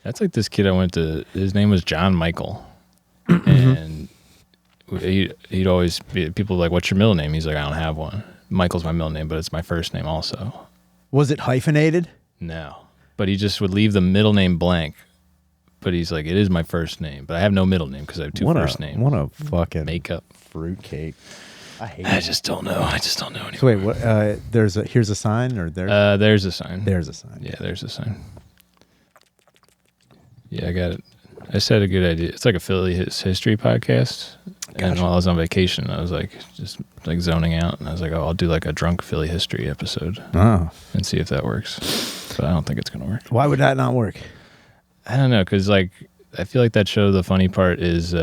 That's like this kid I went to. His name was John Michael, and he'd always be, people were like, "What's your middle name?" He's like, "I don't have one. Michael's my middle name, but it's my first name also." Was it hyphenated? No, but he just would leave the middle name blank. But he's like, "It is my first name, but I have no middle name because I have two first names." What a fucking makeup fruitcake. I just don't know. I just don't know anymore. So wait, what? Here's a sign, or there? There's a sign. There's a sign. Yeah, there's a sign. Yeah, I got it. I said a good idea. It's like a Philly history podcast. Gotcha. And while I was on vacation, I was like just like zoning out, and I was like, "Oh, I'll do like a drunk Philly history episode, and see if that works." But I don't think it's gonna work. Why would that not work? I don't know, because like I feel like that show. The funny part is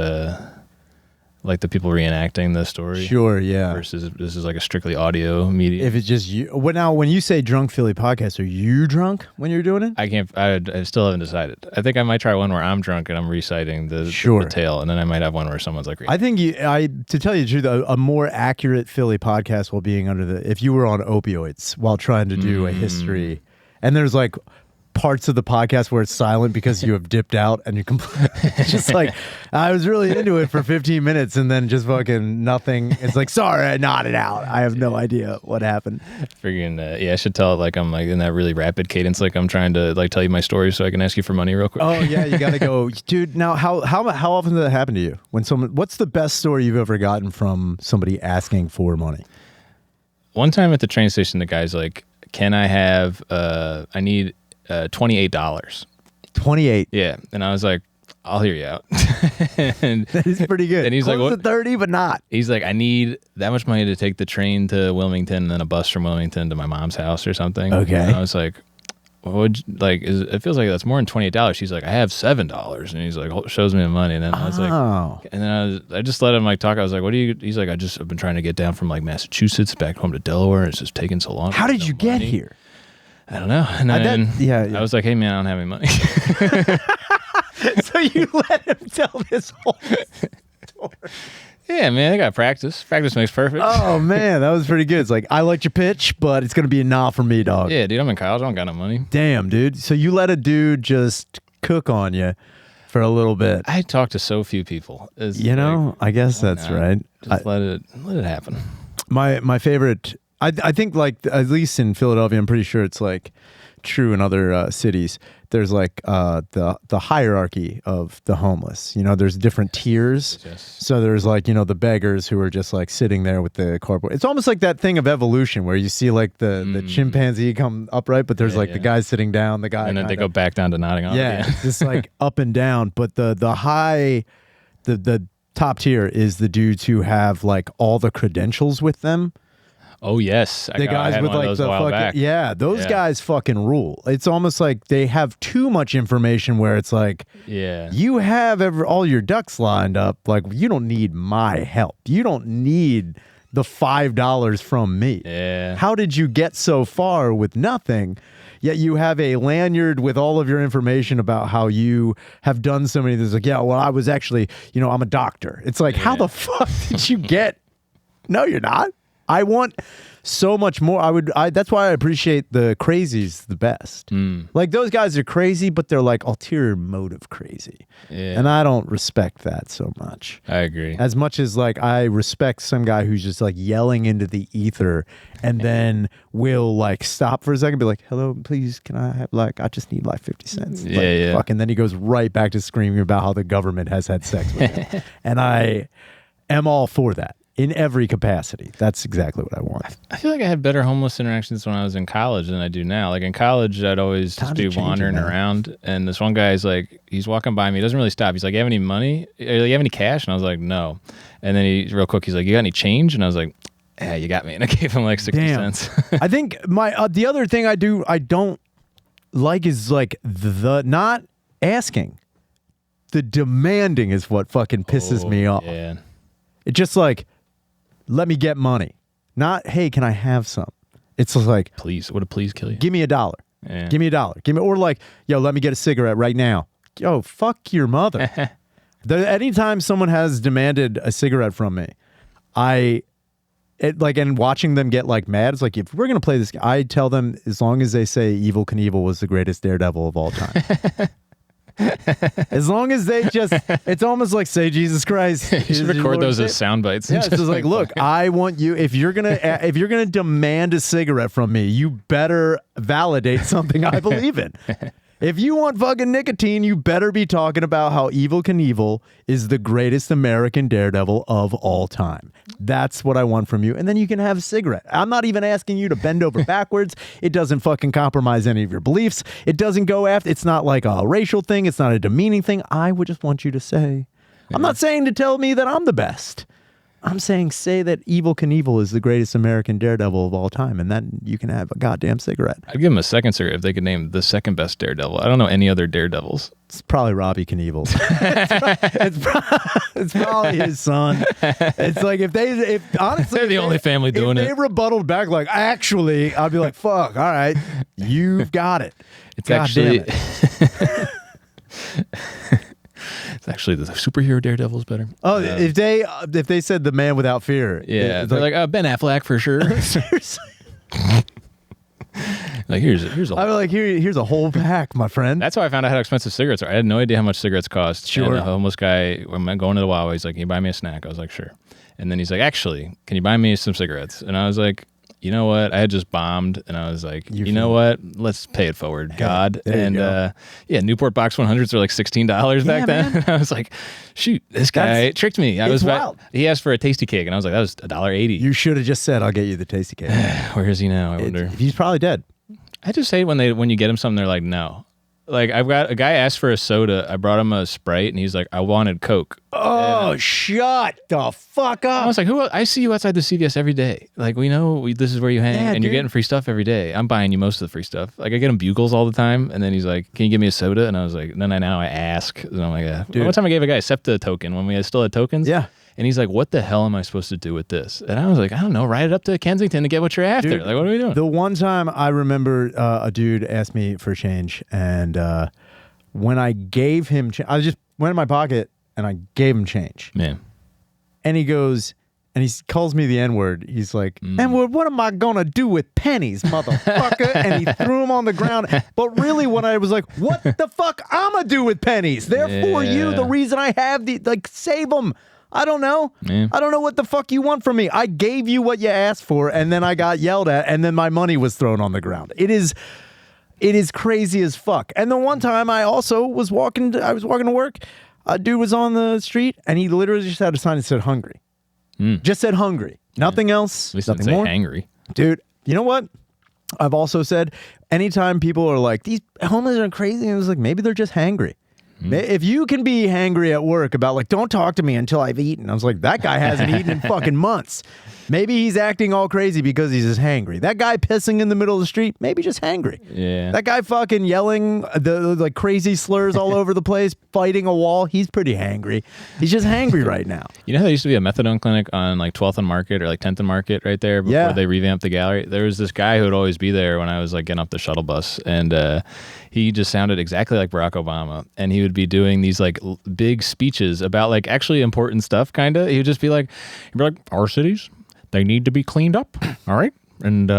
like the people reenacting the story. Sure, yeah. Versus this is like a strictly audio medium. If it's just you, now when you say drunk Philly podcast, are you drunk when you're doing it? I can't. I still haven't decided. I think I might try one where I'm drunk and I'm reciting the tale, and then I might have one where someone's like. I think to tell you the truth, a more accurate Philly podcast while being if you were on opioids while trying to do a history, and there's like parts of the podcast where it's silent because you have dipped out and you just like I was really into it for 15 minutes and then just fucking nothing. It's like, sorry, I nodded out. I have no idea what happened. Friggin' yeah, I should tell it like I'm like in that really rapid cadence, like I'm trying to like tell you my story so I can ask you for money real quick. Oh yeah, you gotta go, dude. Now how often does that happen to you? When what's the best story you've ever gotten from somebody asking for money? One time at the train station, the guy's like, "Can I have? I need $28." 28. Yeah, and I was like, "I'll hear you out." And that is pretty good. And he's close like, "What? 30, but not." He's like, "I need that much money to take the train to Wilmington and then a bus from Wilmington to my mom's house or something." Okay. And I was like, it feels like that's more than $28. She's like, "I have $7," and he's like, shows me the money, and then I was like, and then I just let him like talk. I was like, "What do you?" He's like, I've been trying to get down from like Massachusetts back home to Delaware. It's just taking so long. How did you get here? I don't know. And then I was like, "Hey man, I don't have any money." So you let him tell this whole story. Yeah, man, I got practice. Practice makes perfect. Oh man, that was pretty good. It's like, I liked your pitch, but it's gonna be a nah for me, dog. Yeah, dude, I'm in college. I don't got no money. Damn, dude. So you let a dude just cook on you for a little bit. I talked to so few people. I guess that's right. Just let it happen. My favorite. I think like at least in Philadelphia, I'm pretty sure it's like true in other cities. There's like the hierarchy of the homeless. You know, there's different tiers. Yes. So there's like, you know, the beggars who are just like sitting there with the cardboard. It's almost like that thing of evolution where you see like the chimpanzee come upright, but there's the guy sitting down, the guy, and then they go back down to nodding off. Yeah, it's just like up and down. But the top tier is the dudes who have like all the credentials with them. Oh yes, the guys with like the fucking those guys fucking rule. It's almost like they have too much information where it's like, you have all your ducks lined up. Like, you don't need my help. You don't need the $5 from me. Yeah. How did you get so far with nothing? Yet you have a lanyard with all of your information about how you have done so many things. Like, yeah, well, I was actually, I'm a doctor. It's like, how the fuck did you get? No, you're not. I want so much more. That's why I appreciate the crazies the best. Like, those guys are crazy, but they're like ulterior motive crazy. Yeah. And I don't respect that so much. I agree. As much as like I respect some guy who's just like yelling into the ether and then will like stop for a second, be like, "Hello, please, can I have I just need like 50 cents. Fuck, and then he goes right back to screaming about how the government has had sex with him. And I am all for that. In every capacity. That's exactly what I want. I feel like I had better homeless interactions when I was in college than I do now. Like in college, I'd always just be wandering around, and this one guy's like, he's walking by me. He doesn't really stop. He's like, "You have any money? You have any cash?" And I was like, "No." And then real quick, he's like, "You got any change?" And I was like, "Yeah, you got me." And I gave him like 60 cents. I think the other thing I don't like is like the not asking. The demanding is what fucking pisses me off. Yeah. It's just like, let me get money. Not, hey, can I have some? It's just like, please, would a please kill you? Give me $1. Yeah. Give me $1. Or like, yo, let me get a cigarette right now. Yo, fuck your mother. Anytime someone has demanded a cigarette from me, and watching them get like mad, it's like, if we're gonna play this, I tell them, as long as they say Evel Knievel was the greatest daredevil of all time. As long as they just, it's almost like say Jesus Christ. You should record those as sound bites. Yeah, it's just like, look, I want you. If you're gonna demand a cigarette from me, you better validate something I believe in. If you want fucking nicotine, you better be talking about how Evel Knievel is the greatest American daredevil of all time. That's what I want from you. And then you can have a cigarette. I'm not even asking you to bend over backwards. It doesn't fucking compromise any of your beliefs. It doesn't go after, it's not like a racial thing. It's not a demeaning thing. I would just want you to say, I'm not saying to tell me that I'm the best. I'm saying say that Evel Knievel is the greatest American daredevil of all time, and then you can have a goddamn cigarette. I'd give him a second cigarette if they could name the second best daredevil. I don't know any other daredevils. It's probably Robbie Knievel. it's probably his son. It's like if honestly they're the only family doing it. If they rebutted back like, actually, I'd be like, fuck, all right, you've got it. It's actually it's actually the superhero Daredevil's better. Oh, if they said the Man Without Fear, yeah, they're like Ben Affleck for sure. Seriously. Like here's a. I was like, here's a whole pack, my friend. That's how I found out how expensive cigarettes are. I had no idea how much cigarettes cost. Sure. And the homeless guy, when I'm going to the Wawa, he's like, "Can you buy me a snack?" I was like, "Sure." And then he's like, "Actually, can you buy me some cigarettes?" And I was like, "You know what? I had just bombed," and I was like, "You know what? Let's pay it forward, God." And yeah, Newport Box 100s were like $16 back then. And I was like, "Shoot, this guy tricked me." He asked for a tasty cake, and I was like, "That was $1.80." You should have just said, "I'll get you the tasty cake." Where is he now? I wonder. He's probably dead. I just hate when you get him something, they're like, no. Like, I've got a guy asked for a soda. I brought him a Sprite, and he's like, I wanted Coke. Oh, shut the fuck up. I was like, I see you outside the CVS every day. Like, we know this is where you hang, and you're getting free stuff every day. I'm buying you most of the free stuff. Like, I get him Bugles all the time, and then he's like, can you give me a soda? And I was like, then I ask. And I'm like, dude. One time I gave a guy a SEPTA token when we still had tokens. Yeah. And he's like, what the hell am I supposed to do with this? And I was like, I don't know, ride it up to Kensington to get what you're after. Dude, like, what are we doing? The one time I remember a dude asked me for change, and when I gave him I just went in my pocket and I gave him change. Man. And he goes, and he calls me the N-word. He's like, N-word, what am I going to do with pennies, motherfucker? And he threw them on the ground. But really what I was like, what the fuck I'm going to do with pennies? They're for you. The reason I have save them. I don't know. Yeah. I don't know what the fuck you want from me. I gave you what you asked for, and then I got yelled at, and then my money was thrown on the ground. It is crazy as fuck. And the one time I also was walking to work, a dude was on the street, and he literally just had a sign that said hungry. Just said hungry. Nothing else. At least nothing didn't more. say hangry. Dude, you know what? I've also said, anytime people are like, these homeless are crazy, and it was like, maybe they're just hangry. If you can be hangry at work about like, don't talk to me until I've eaten. I was like, that guy hasn't eaten in fucking months. Maybe he's acting all crazy because he's just hangry. That guy pissing in the middle of the street, maybe just hangry. Yeah. That guy fucking yelling the like crazy slurs all over the place, fighting a wall. He's pretty hangry. He's just hangry right now. You know how there used to be a methadone clinic on like 12th and Market or like 10th and Market right there before they revamped the gallery? There was this guy who would always be there when I was like getting off the shuttle bus, and he just sounded exactly like Barack Obama, and he would be doing these like big speeches about like actually important stuff, kind of. He would just be like, our cities, they need to be cleaned up, all right? And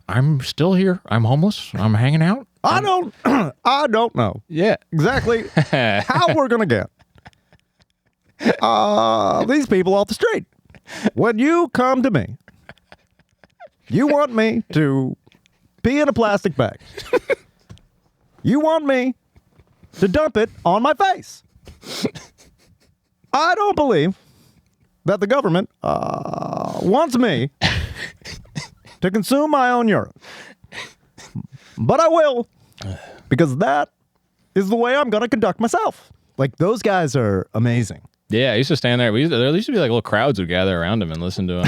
I'm still here. I'm homeless. I'm hanging out. I don't know. Yeah. Exactly how we're going to get these people off the street. When you come to me, you want me to pee in a plastic bag. You want me to dump it on my face. I don't believe that the government wants me to consume my own urine. But I will, because that is the way I'm going to conduct myself. Like, those guys are amazing. Yeah, I used to stand there. There used to be like little crowds would gather around him and listen to him.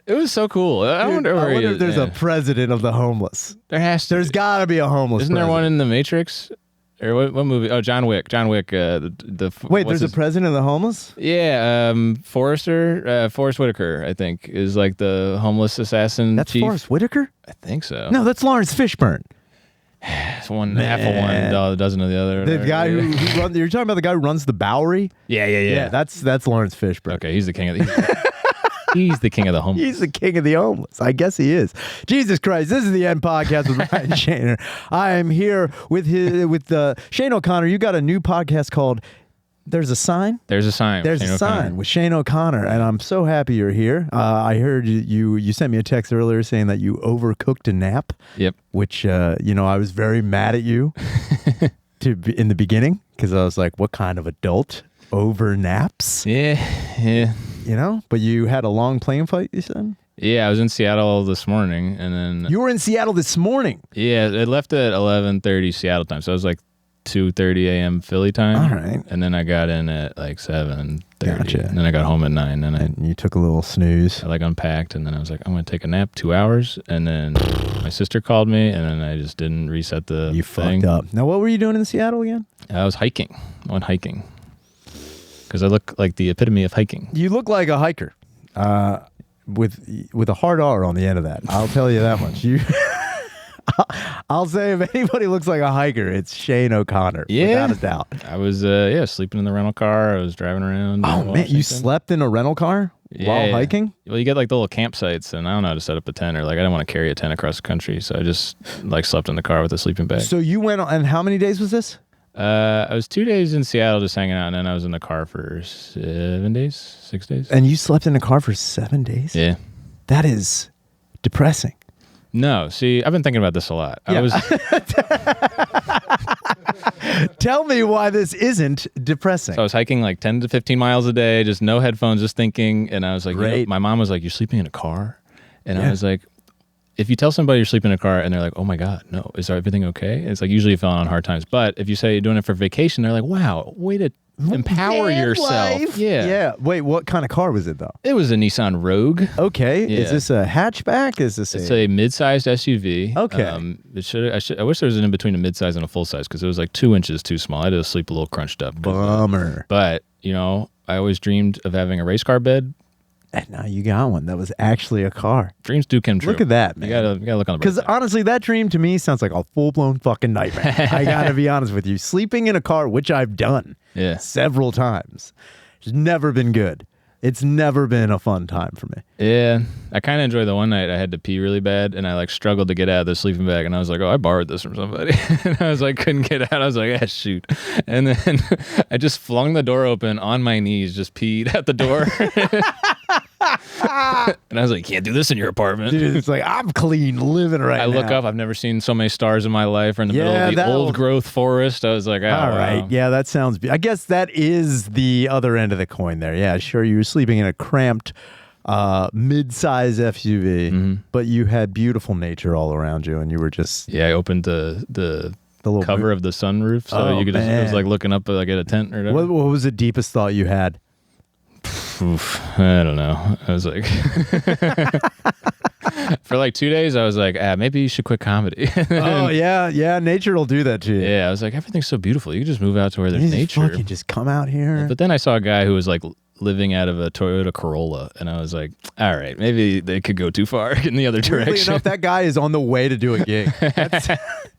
It was so cool. I wonder if there's a president of the homeless. There has to. There's got to be a homeless. Isn't president. there one in The Matrix? Or what movie? Oh, John Wick. John Wick. Wait, there's a president of the homeless? Yeah, Forrest Whitaker, I think, is like the homeless assassin. That's chief. Forrest Whitaker? I think so. No, that's Lawrence Fishburne. It's one half of one, a dozen of the other. The guy who runs. You're talking about the guy who runs the Bowery? Yeah. That's Lawrence Fishburne. Okay, he's the king of the. He's the king of the homeless. He's the king of the homeless. I guess he is. Jesus Christ. This is the End Podcast with Ryan Shaner. I am here with Shane O'Connor. You got a new podcast called There's a Sign? There's a Sign. There's a Sign with Shane O'Connor. And I'm so happy you're here. I heard you sent me a text earlier saying that you overcooked a nap. Yep. Which, I was very mad at you in the beginning because I was like, what kind of adult over naps? Yeah. But you had a long plane flight, you said? Yeah, I was in Seattle this morning, and then... You were in Seattle this morning? Yeah, it left at 11:30 Seattle time, so it was like 2:30 a.m. Philly time. All right. And then I got in at like 7:30. Gotcha. And then I got home at 9, and you took a little snooze. I unpacked, and then I was like, I'm going to take a nap 2 hours, and then my sister called me, and then I just didn't reset the You thing. fucked up. Now, what were you doing in Seattle again? I was hiking. I went hiking. Because I look like the epitome of hiking. You look like a hiker, with a hard R on the end of that. I'll tell you that much. I'll say if anybody looks like a hiker, it's Shane O'Connor. Yeah, without a doubt. I was sleeping in the rental car. I was driving around. Oh man, you slept in a rental car while hiking? Well, you get like the little campsites, and I don't know how to set up a tent, or like I didn't want to carry a tent across the country, so I just like slept in the car with a sleeping bag. So you went on, and how many days was this? I was 2 days in Seattle just hanging out, and then I was in the car for 6 days. And you slept in the car for 7 days? Yeah. That is depressing. No, see, I've been thinking about this a lot. Yeah. Tell me why this isn't depressing. So I was hiking like 10 to 15 miles a day, just no headphones, just thinking. And I was like, my mom was like, you're sleeping in a car? And I was like, if you tell somebody you're sleeping in a car and they're like, oh my God, no, is everything okay? It's like usually you fell on hard times. But if you say you're doing it for vacation, they're like, wow, way to empower yourself. Life. Yeah. Yeah. Wait, what kind of car was it though? It was a Nissan Rogue. Okay. Yeah. Is this a hatchback? It's a mid-sized SUV. Okay. I wish there was an in between a mid-size and a full-size because it was like 2 inches too small. I had to sleep a little crunched up. Bummer. But, I always dreamed of having a race car bed. And now you got one that was actually a car. Dreams do come true. Look at that, man. You gotta look on the bright Because side. honestly, that dream to me sounds like a full-blown fucking nightmare. I gotta be honest with you. Sleeping in a car, which I've done several times, has never been good. It's never been a fun time for me. Yeah. I kind of enjoyed the one night I had to pee really bad, and I struggled to get out of the sleeping bag, and I was like, oh, I borrowed this from somebody. And I was like, couldn't get out. I was like, shoot. And then I just flung the door open on my knees, just peed at the door. And I was like, can't do this in your apartment. Dude, it's like, I'm clean living right now. I look up, I've never seen so many stars in my life. Or in the middle of the old growth forest. I was like, all right. Yeah, that sounds... I guess that is the other end of the coin there. Yeah, sure, you were sleeping in a cramped mid-size SUV, but you had beautiful nature all around you, and you were just... Yeah, I opened the little cover of the sunroof, so you could just... It was like looking up like at a tent or whatever. What was the deepest thought you had? Oof, I don't know. I was like... For like 2 days, I was like, maybe you should quit comedy. Oh, yeah. Nature will do that to you. Yeah, I was like, everything's so beautiful. You can just move out to where there's nature. Fucking just come out here. But then I saw a guy who was like living out of a Toyota Corolla, and I was like, all right, maybe they could go too far in the other direction. Weirdly enough, that guy is on the way to do a gig.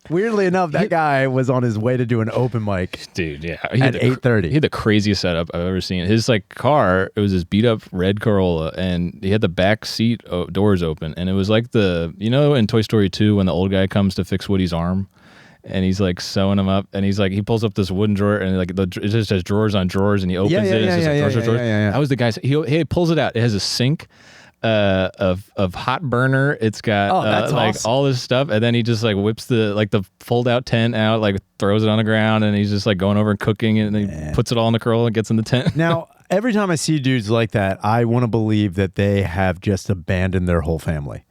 Weirdly enough, that guy was on his way to do an open mic. Dude, yeah. At 8:30. He had the craziest setup I've ever seen. His car, it was this beat up red Corolla, and he had the back seat doors open, and it was like in Toy Story 2 when the old guy comes to fix Woody's arm, and he's like sewing him up, and he's like, he pulls up this wooden drawer, and like it just has drawers on drawers, and he opens it, and it's just like drawers. That was the guy. He pulls it out. It has a sink of hot burner. It's got that's like awesome. all this stuff, and then he just like whips the fold out tent out, like throws it on the ground, and he's just like going over and cooking it, and then he puts it all in the Corolla and gets in the tent. Now, every time I see dudes like that, I want to believe that they have just abandoned their whole family.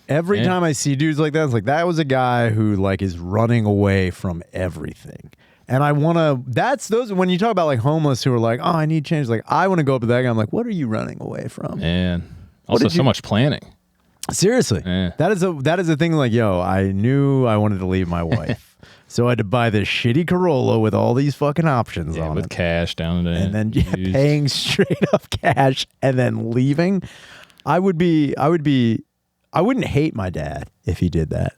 Every time I see dudes like that, it's like, that was a guy who like is running away from everything. And I want to, when you talk about like homeless who are like, oh, I need change. Like, I want to go up to that guy. I'm like, what are you running away from? Man. Also so much planning. Seriously. Yeah. That is a thing like, yo, I knew I wanted to leave my wife. So I had to buy this shitty Corolla with all these fucking options on with it. cash down there. And then paying straight up cash and then leaving. I wouldn't hate my dad if he did that.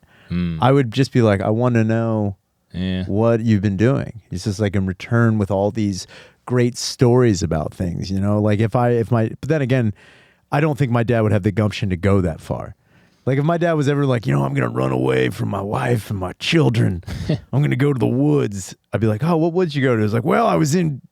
I would just be like, I want to know what you've been doing. It's just like in return with all these great stories about things, like but then again, I don't think my dad would have the gumption to go that far. Like if my dad was ever like, I'm going to run away from my wife and my children. I'm going to go to the woods. I'd be like, oh, what woods you go to? It's like, well, I went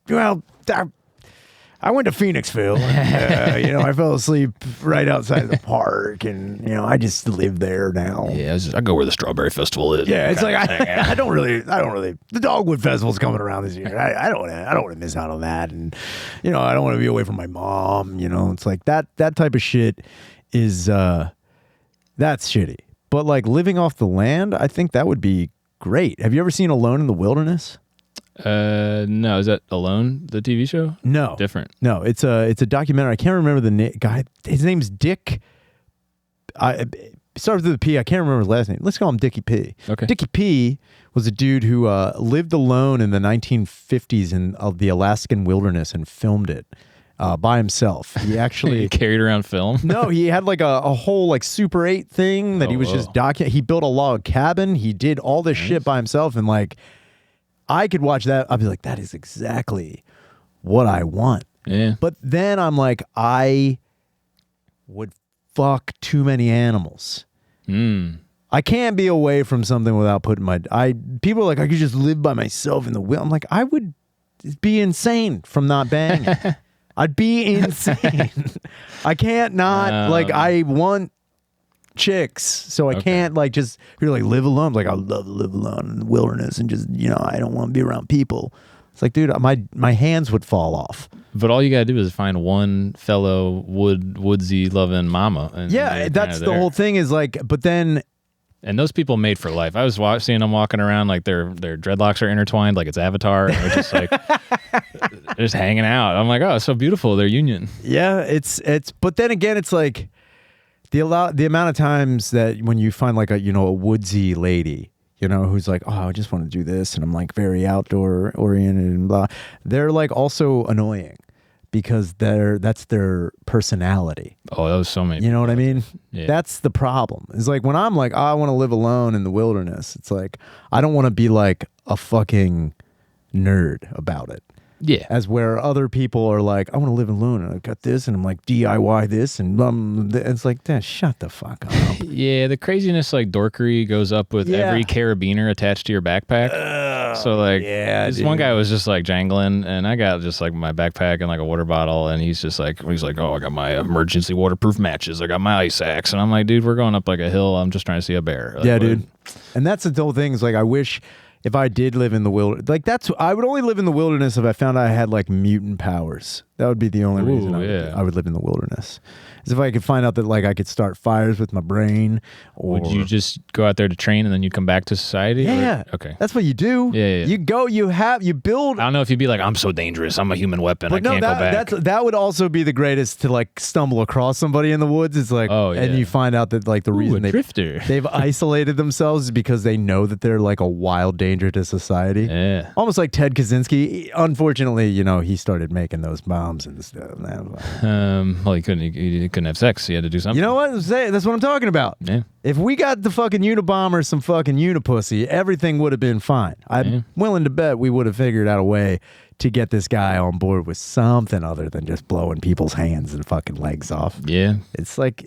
to Phoenixville. And, I fell asleep right outside the park, and I just live there now. Yeah, I go where the Strawberry Festival is. Yeah, it's like I don't really. The Dogwood Festival's coming around this year. I don't want to miss out on that, and I don't want to be away from my mom. It's like that type of shit is that's shitty. But like living off the land, I think that would be great. Have you ever seen Alone in the Wilderness? No, is that Alone, the TV show? No, different. No, it's a documentary. I can't remember the guy. His name's Dick. It starts with a P. I can't remember his last name. Let's call him Dickie P. Okay. Dickie P was a dude who lived alone in the 1950s in the Alaskan wilderness and filmed it by himself. He actually he carried around film. No, he had like a whole like Super 8 thing that he was just He built a log cabin. He did all this shit by himself, and like. I could watch that. I'd be like, that is exactly what I want. Yeah. But then I'm like, I would fuck too many animals. I can't be away from something without putting people are like, I could just live by myself in the will. I'm like, I would be insane from not banging. I'd be insane. I can't not, I want chicks, so I can't like just really live alone. Like I love to live alone in the wilderness and just I don't want to be around people. It's like, dude, my hands would fall off. But all you gotta do is find one fellow woodsy loving mama. And that's the whole thing is like, but then. And those people made for life. I was seeing them walking around like their dreadlocks are intertwined like it's Avatar. And they're just like they're just hanging out. I'm like, oh, it's so beautiful. Their union. Yeah, it's. But then again, it's like. The amount of times that when you find like a woodsy lady, who's like, oh, I just want to do this, and I'm like very outdoor oriented and blah, they're like also annoying because that's their personality. Oh, that was so many. You know what I mean? Yeah. That's the problem. It's like when I'm like, oh, I want to live alone in the wilderness. It's like I don't want to be like a fucking nerd about it. Yeah. As where other people are like, I want to live alone and I've got this and I'm like DIY this and it's like, shut the fuck up. Yeah, the craziness like dorkery goes up with every carabiner attached to your backpack. So like this one guy was just like jangling and I got just like my backpack and like a water bottle and he's like, oh, I got my emergency waterproof matches. I got my ice axe. And I'm like, dude, we're going up like a hill. I'm just trying to see a bear. Like, yeah, dude. And that's the whole thing is like, I wish if I did live in the wilderness, like I would only live in the wilderness if I found out I had like mutant powers. That would be the only reason I would live in the wilderness. Is if I could find out that like I could start fires with my brain. Or... Would you just go out there to train and then you come back to society? Yeah. Okay. That's what you do. Yeah. You go, you build. I don't know if you'd be like, I'm so dangerous. I'm a human weapon. I can't go back. That would also be the greatest to like stumble across somebody in the woods. It's like, and you find out that like the reason they've isolated themselves is because they know that they're like a wild danger to society. Yeah. Almost like Ted Kaczynski. Unfortunately, he started making those bombs and stuff. Well, he couldn't have sex. He had to do something. You know what? That's what I'm talking about. Yeah. If we got the fucking Unabomber some fucking Unipussy, everything would have been fine. I'm willing to bet we would have figured out a way to get this guy on board with something other than just blowing people's hands and fucking legs off. Yeah. It's like,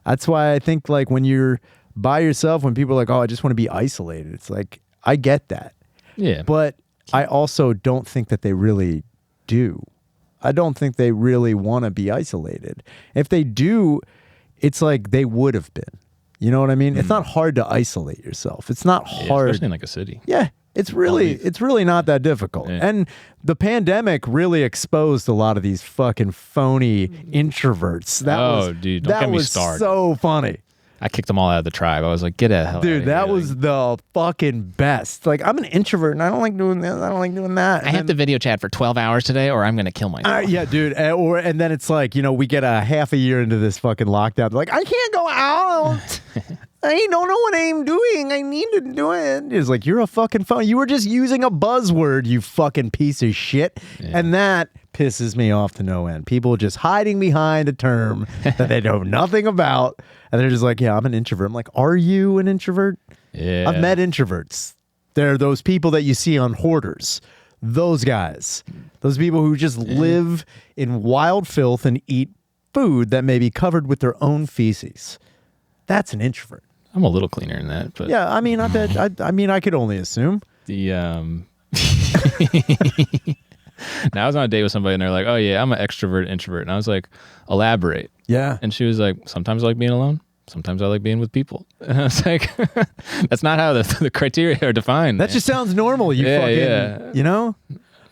that's why I think like when you're by yourself, when people are like, oh, I just want to be isolated. It's like, I get that. Yeah. But I also don't think that they really do. I don't think they really want to be isolated. If they do, it's like they would have been. You know what I mean? It's not hard to isolate yourself. It's not hard. Especially in like a city. Yeah. It's really not that difficult. Yeah. And the pandemic really exposed a lot of these fucking phony introverts. Dude, don't get me started. That was so funny. I kicked them all out of the tribe. I was like, get the hell out of here. Dude, that was the fucking best. Like, I'm an introvert and I don't like doing this. I don't like doing that. I have to video chat for 12 hours today or I'm going to kill myself. Yeah, dude. And then it's like, we get a half a year into this fucking lockdown. Like, I can't go out. I don't know what I'm doing. I need to do it. It's like, you're a fucking phone. You were just using a buzzword, you fucking piece of shit. Yeah. And that pisses me off to no end. People just hiding behind a term that they know nothing about. And they're just like, yeah, I'm an introvert. I'm like, are you an introvert? Yeah. I've met introverts. They're those people that you see on Hoarders. Those guys. Those people who just live in wild filth and eat food that may be covered with their own feces. That's an introvert. I'm a little cleaner than that, but Yeah, I mean, I could only assume. the now I was on a date with somebody and they're like, "Oh yeah, I'm an extrovert, introvert," and I was like, "Elaborate." Yeah. And she was like, "Sometimes I like being alone. Sometimes I like being with people." And I was like, "That's not how the criteria are defined." That man. just sounds normal. You fucking, yeah. you know?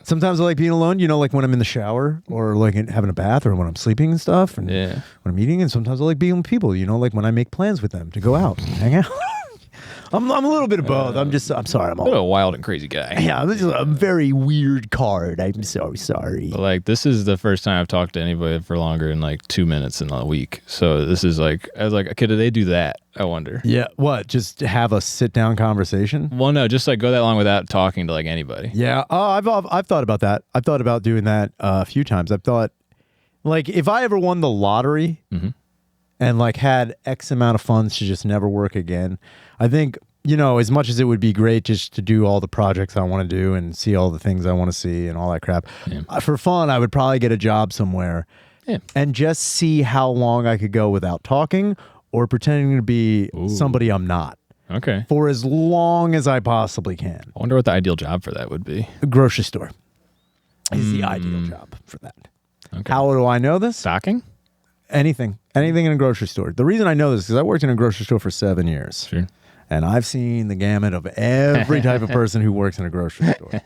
Sometimes I like being alone, like when I'm in the shower or like having a bath or when I'm sleeping and stuff and when I'm eating. And sometimes I like being with people, like when I make plans with them to go out and hang out. I'm a little bit of both. I'm sorry. I'm a wild and crazy guy. Yeah, this is a very weird card. I'm so sorry. But like, this is the first time I've talked to anybody for longer than like 2 minutes in a week. So this is like, I was like, okay, do they do that? I wonder. Yeah. What? Just have a sit down conversation? Well, no, just like go that long without talking to like anybody. Yeah. Oh, I've thought about that. I've thought about doing that a few times. I've thought, like, if I ever won the lottery and like had X amount of funds to just never work again, I think, as much as it would be great just to do all the projects I want to do and see all the things I want to see and all that crap, for fun, I would probably get a job somewhere and just see how long I could go without talking or pretending to be somebody I'm not. Okay. For as long as I possibly can. I wonder what the ideal job for that would be. A grocery store is the ideal job for that. Okay. How do I know this? Stocking? Anything in a grocery store. The reason I know this is because I worked in a grocery store for 7 years. Sure. And I've seen the gamut of every type of person who works in a grocery store.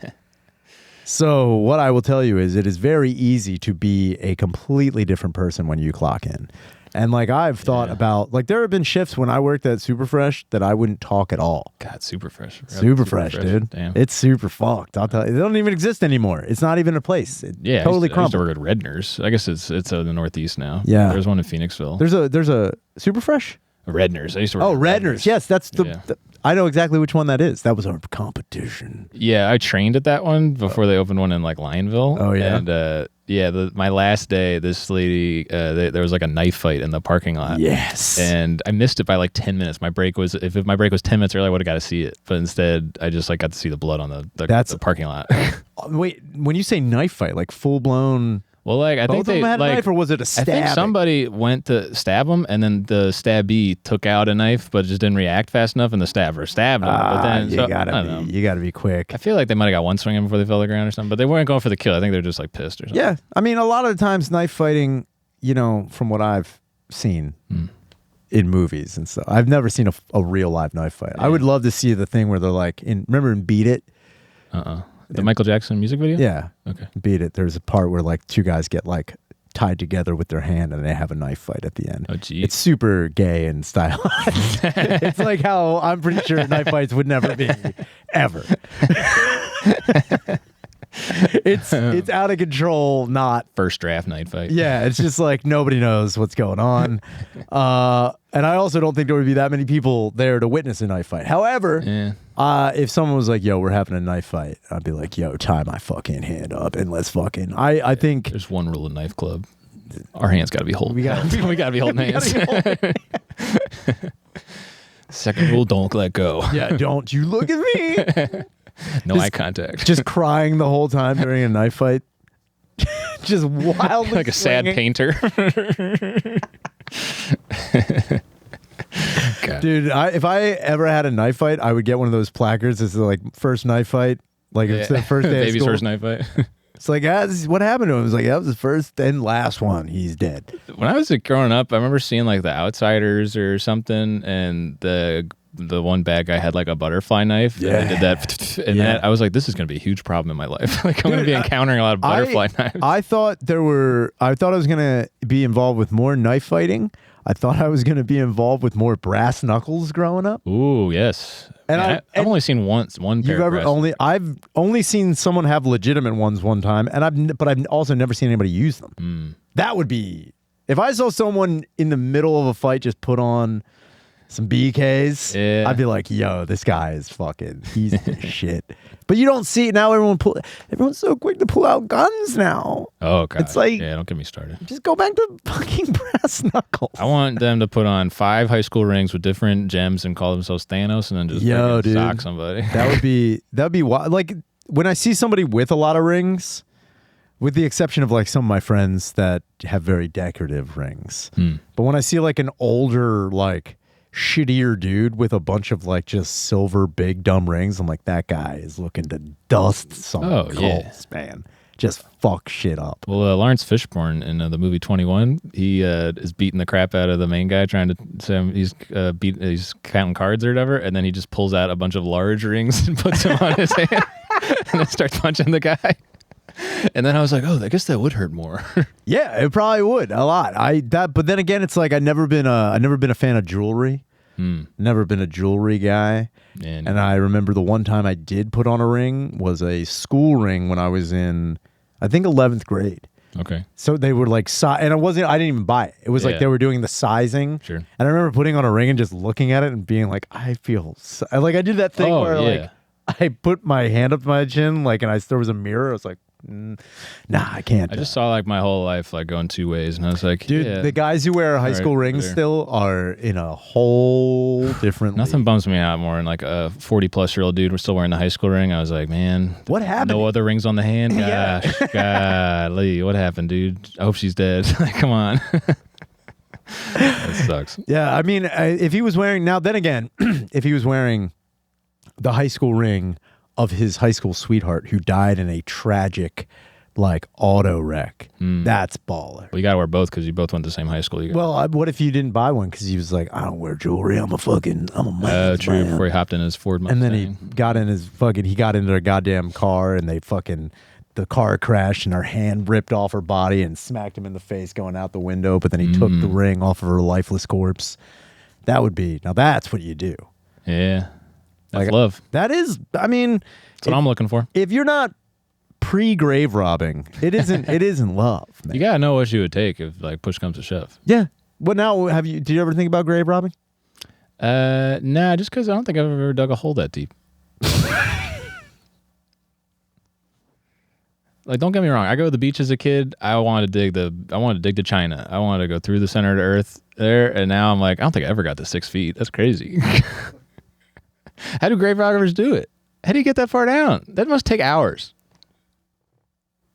So what I will tell you is it is very easy to be a completely different person when you clock in. And like I've thought about, like there have been shifts when I worked at Superfresh that I wouldn't talk at all. God, Superfresh. Superfresh, dude. Damn. It's super fucked. I'll tell you. They don't even exist anymore. It's not even a place. It totally crumbled. I used to work at Redner's. I guess it's in the Northeast now. Yeah. There's one in Phoenixville. There's a Superfresh? Redner's. I used to work at Redner's. Yes, that's I know exactly which one that is. That was our competition. Yeah, I trained at that one before they opened one in like Lionville. Oh yeah. And my last day, this lady, there was like a knife fight in the parking lot. Yes. And I missed it by like 10 minutes. My break was if my break was 10 minutes early, I would have got to see it. But instead, I just like got to see the blood on the parking lot. Wait, when you say knife fight, like full blown. Well, like I think they had a knife, or was it a stab? I think somebody went to stab him, and then the stabbee took out a knife, but just didn't react fast enough, and the stabber stabbed him. But then you gotta be quick. I feel like they might have got one swing in before they fell to the ground or something, but they weren't going for the kill. I think they're just like pissed or something. Yeah, I mean, a lot of the times knife fighting, from what I've seen in movies and stuff, I've never seen a real live knife fight. Yeah. I would love to see the thing where they're like, remember in Beat It? The Michael Jackson music video? Yeah. Okay. Beat It. There's a part where like two guys get like tied together with their hand and they have a knife fight at the end. Oh, geez. It's super gay and stylized. It's like how I'm pretty sure knife fights would never be ever. It's out of control, not first draft night fight. Yeah, it's just like nobody knows what's going on. And I also don't think there would be that many people there to witness a knife fight. However, if someone was like, yo, we're having a knife fight, I'd be like, yo, tie my fucking hand up and let's fucking I think there's one rule in Knife Club. Our hands gotta be holding. We gotta be holding hands. Second rule, don't let go. Yeah, don't you look at me. No eye contact. Just crying the whole time during a knife fight. Just wildly like a sad painter. Dude, if I ever had a knife fight, I would get one of those placards. It's like first knife fight. Like it's the first day baby's of school. First knife fight. It's like, this is what happened to him. It's like, that was his first and last one. He's dead. When I was growing up, I remember seeing like The Outsiders or something, and the one bad guy had like a butterfly knife. Yeah. And they did that. And that, I was like, this is going to be a huge problem in my life. Like I'm going to be encountering a lot of butterfly knives. I thought I was going to be involved with more knife fighting. I thought I was going to be involved with more brass knuckles growing up. Ooh, yes. And I've only seen one pair of I've only seen someone have legitimate ones one time, but I've also never seen anybody use them. That would be, if I saw someone in the middle of a fight just put on some BKs, I'd be like, yo, this guy is he's shit. But you don't see it now. Everyone's so quick to pull out guns now. Oh, God. It's like, don't get me started. Just go back to fucking brass knuckles. I want them to put on 5 high school rings with different gems and call themselves Thanos and then just sock somebody. That'd be wild. Like when I see somebody with a lot of rings, with the exception of like some of my friends that have very decorative rings. But when I see like an older, like shittier dude with a bunch of like just silver big dumb rings, I'm like, that guy is looking to dust some coals, man. Just fuck shit up. Well, Lawrence Fishburne in the movie 21, he is beating the crap out of the main guy, trying to say he's counting cards or whatever, and then he just pulls out a bunch of large rings and puts them on his hand, and then starts punching the guy. And then I was like, oh, I guess that would hurt more. Yeah, it probably would a lot. But then again, it's like I've never been a fan of jewelry. Never been a jewelry guy. And I remember the one time I did put on a ring was a school ring when I was in, I think, 11th grade. Okay. So they were like, and I didn't even buy it. It was like they were doing the sizing. Sure. And I remember putting on a ring and just looking at it and being like, I feel like I did that thing where like I put my hand up to my chin, like, and there was a mirror. I was like, nah, I can't. I just saw like my whole life like going two ways, and I was like, dude, the guys who wear high school rings still are in a whole different Nothing bums me out more than like a 40-plus-year-old dude. We're still wearing the high school ring. I was like, man, what happened? No other rings on the hand. Gosh, golly, what happened, dude? I hope she's dead. Like, come on. That sucks. Yeah, I mean, if he was wearing if he was wearing the high school ring of his high school sweetheart who died in a tragic, like, auto wreck, that's baller. Well, you gotta wear both because you both went to the same high school. Well, what if you didn't buy one because he was like, I don't wear jewelry. I'm a man. True. Before he hopped in his Ford Mustang. And then he got into their goddamn car, and the car crashed, and her hand ripped off her body and smacked him in the face going out the window. But then he took the ring off of her lifeless corpse. That's what you do. Yeah. That's like, love. That is, I mean, that's what I'm looking for. If you're not pre-grave robbing, it isn't love, man. You gotta know what you would take if like push comes to shove. Yeah. Well, now did you ever think about grave robbing? Nah, just because I don't think I've ever dug a hole that deep. Like, don't get me wrong. I go to the beach as a kid. I wanted to dig to China. I wanted to go through the center of the earth there, and now I'm like, I don't think I ever got to 6 feet. That's crazy. How do grave robbers do it? How do you get that far down? That must take hours.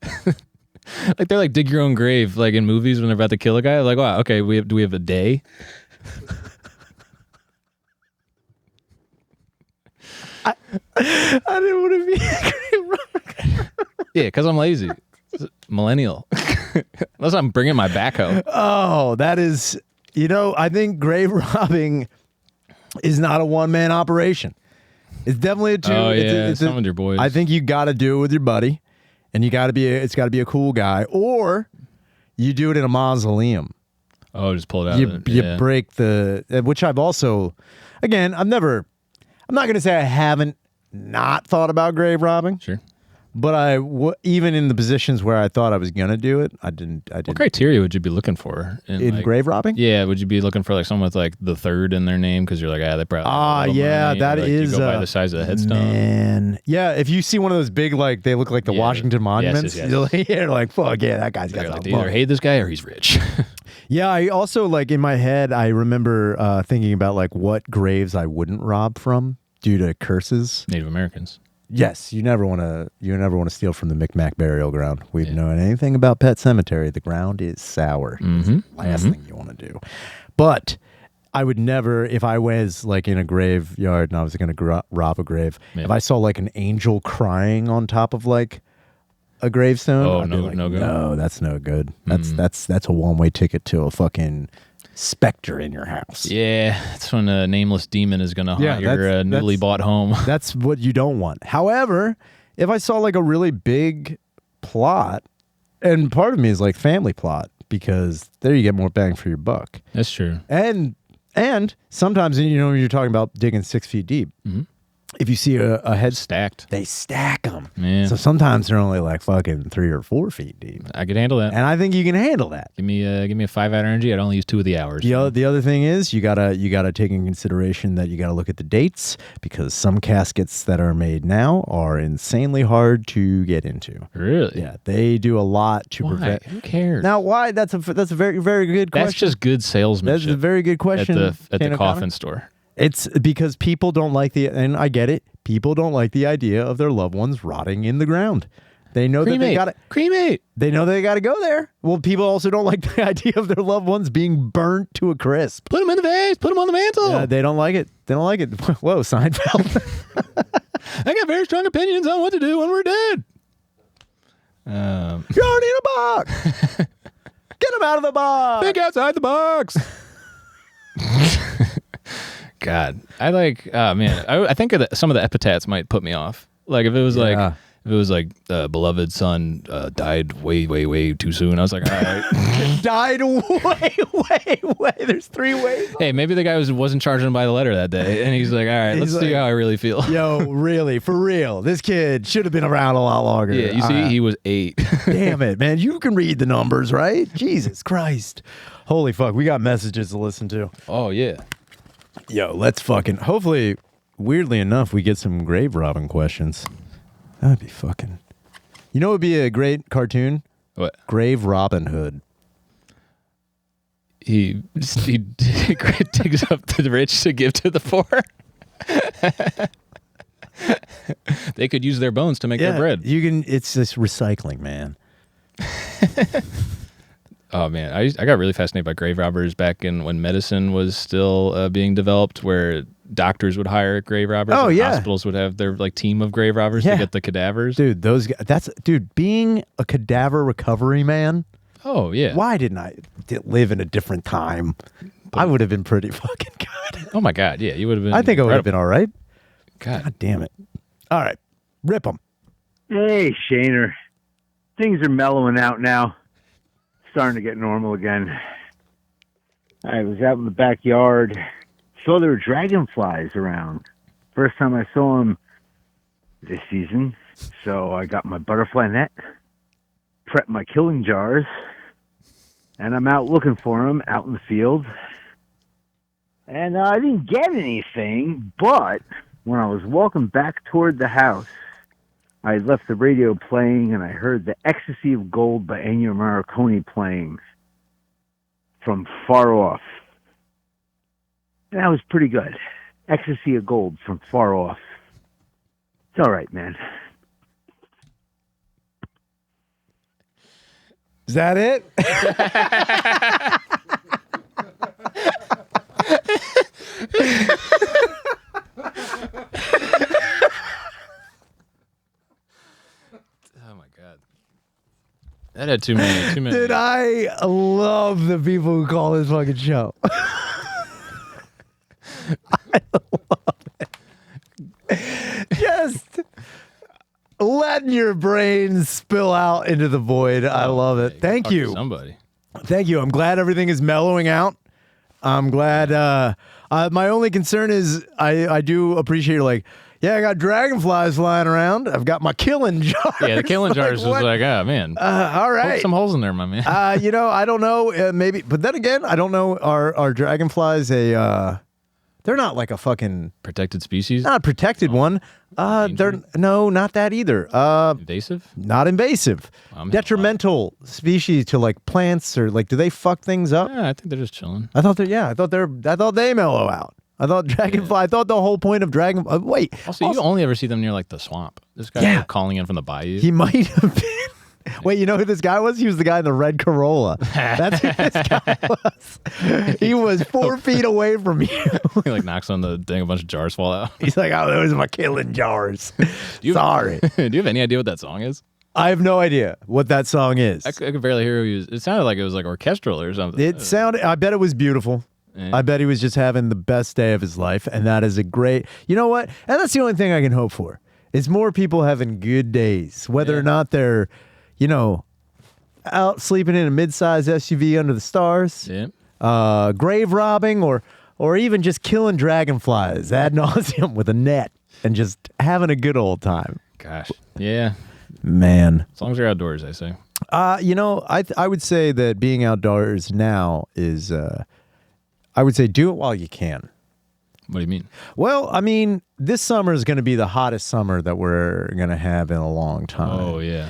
Like, they're like, dig your own grave, like in movies when they're about to kill a guy. Like, wow, okay, do we have a day? I didn't want to be a grave robber. Yeah, because I'm lazy. Millennial. Unless I'm bringing my backhoe. Oh, that is, I think grave robbing is not a one-man operation. It's definitely a two. Oh, yeah, it's some with your boys. I think you got to do it with your buddy, and it's got to be a cool guy, or you do it in a mausoleum. Oh, just pull it out. You break which I've also, again, I'm not going to say I haven't not thought about grave robbing. Sure. But even in the positions where I thought I was going to do it, I didn't. What criteria would you be looking for? In grave robbing? Yeah, would you be looking for like someone with like the third in their name? Because you're like, they probably that like, is. You go by the size of the headstone. Man. Yeah, if you see one of those big, like, they look like the Washington monuments, yes. you're like, fuck yeah, that guy's got they either hate this guy or he's rich. Yeah, I also, like, in my head, I remember thinking about like what graves I wouldn't rob from due to curses. Native Americans. Yes, you never want to steal from the Micmac burial ground. We know anything about Pet Cemetery. The ground is sour. It's the last thing you want to do. But I would never, if I was like in a graveyard and I was going to rob a grave, if I saw like an angel crying on top of like a gravestone, I'd be like, no good. No, that's no good. That's a one-way ticket to a fucking specter in your house. Yeah, that's when a nameless demon is going to haunt your newly bought home. That's what you don't want. However, if I saw like a really big plot, and part of me is like family plot, because there you get more bang for your buck. That's true. And sometimes, when you're talking about digging 6 feet deep, if you see a head stacked, they stack them. Yeah. So sometimes they're only like fucking 3 or 4 feet deep. I could handle that, and I think you can handle that. Give me a 5-hour energy. I'd only use 2 of the hours. The other thing is you gotta take in consideration that you gotta look at the dates, because some caskets that are made now are insanely hard to get into. Really? Yeah, they do a lot to prevent. Who cares? Now, why? That's a very, very good question. That's just good salesmanship. That's a very good question at the coffin store. It's because people don't like and I get it, people don't like the idea of their loved ones rotting in the ground. They know that they got it. Cremate. They know they got to go there. Well, people also don't like the idea of their loved ones being burnt to a crisp. Put them in the vase. Put them on the mantle. They don't like it. They don't like it. Whoa, Seinfeld. I got very strong opinions on what to do when we're dead. You're already in a box. Get him out of the box. Think outside the box. God, I like. Man, I think some of the epitaphs might put me off. Like if it was like beloved son died way too soon. I was like, all right. Died way. There's 3 ways. Hey, maybe the guy wasn't charging him by the letter that day, and he's like, all right, let's see how I really feel. Yo, really, for real, this kid should have been around a lot longer. Yeah, you see, he was 8. Damn it, man, you can read the numbers, right? Jesus Christ, holy fuck, we got messages to listen to. Oh yeah. Yo, let's fucking. Hopefully, weirdly enough, we get some grave robbing questions. That'd be fucking. You know, it would be a great cartoon. What? Grave Robin Hood. He digs up the rich to give to the poor. They could use their bones to make their bread. You can. It's just recycling, man. Oh man, I got really fascinated by grave robbers back in when medicine was still being developed, where doctors would hire grave robbers. Oh, and yeah. Hospitals would have their like team of grave robbers to get the cadavers. Dude, those guys, being a cadaver recovery man. Oh yeah. Why didn't I live in a different time? I would have been pretty fucking good. Oh my God, yeah, you would have been. I think I would have been all right. God damn it. All right, rip them. Hey, Shaner. Things are mellowing out now. Starting to get normal again. I was out in the backyard. Saw there were dragonflies around. First time I saw them this season. So I got my butterfly net, prepped my killing jars, and I'm out looking for them out in the field. And I didn't get anything, but when I was walking back toward the house, I left the radio playing, and I heard the Ecstasy of Gold by Ennio Morricone playing from far off. And that was pretty good. Ecstasy of Gold from far off. It's all right, man. Is that it? Oh my God. That had too many. Dude, I love the people who call this fucking show. I love it. Just letting your brain spill out into the void. I love it. Thank you. Somebody. Thank you. I'm glad everything is mellowing out. I'm glad. My only concern is I do appreciate like, yeah, I got dragonflies flying around. I've got my killing jars. Yeah, the killing jars was like, oh man. All right. Poke some holes in there, my man. I don't know. Maybe, but then again, I don't know. Are dragonflies they're not like a fucking protected species? Not a protected one. They're not that either. Invasive? Not invasive. Detrimental species to like plants or like, do they fuck things up? Yeah, I think they're just chilling. I thought they mellow out. I thought dragonfly. I thought the whole point of dragonfly. Wait. Also, you only ever see them near like the swamp. This guy calling in from the bayou. He might have been. Wait, you know who this guy was? He was the guy in the red Corolla. That's who this guy was. He was 4 feet away from you. He like knocks on the thing, a bunch of jars fall out. He's like, oh, those are my killing jars. Sorry. Do you have any idea what that song is? I have no idea what that song is. I could barely hear who he was. It sounded like it was like orchestral or something. I bet it was beautiful. Yeah. I bet he was just having the best day of his life. And that is a great, you know what? And that's the only thing I can hope for is more people having good days, whether or not they're, out sleeping in a mid-sized SUV under the stars, grave robbing, or even just killing dragonflies ad nauseum with a net and just having a good old time. Gosh. Yeah. Man. As long as you're outdoors, I say. I would say that being outdoors now is, I would say do it while you can. What do you mean? Well, I mean, this summer is going to be the hottest summer that we're going to have in a long time. Oh, yeah.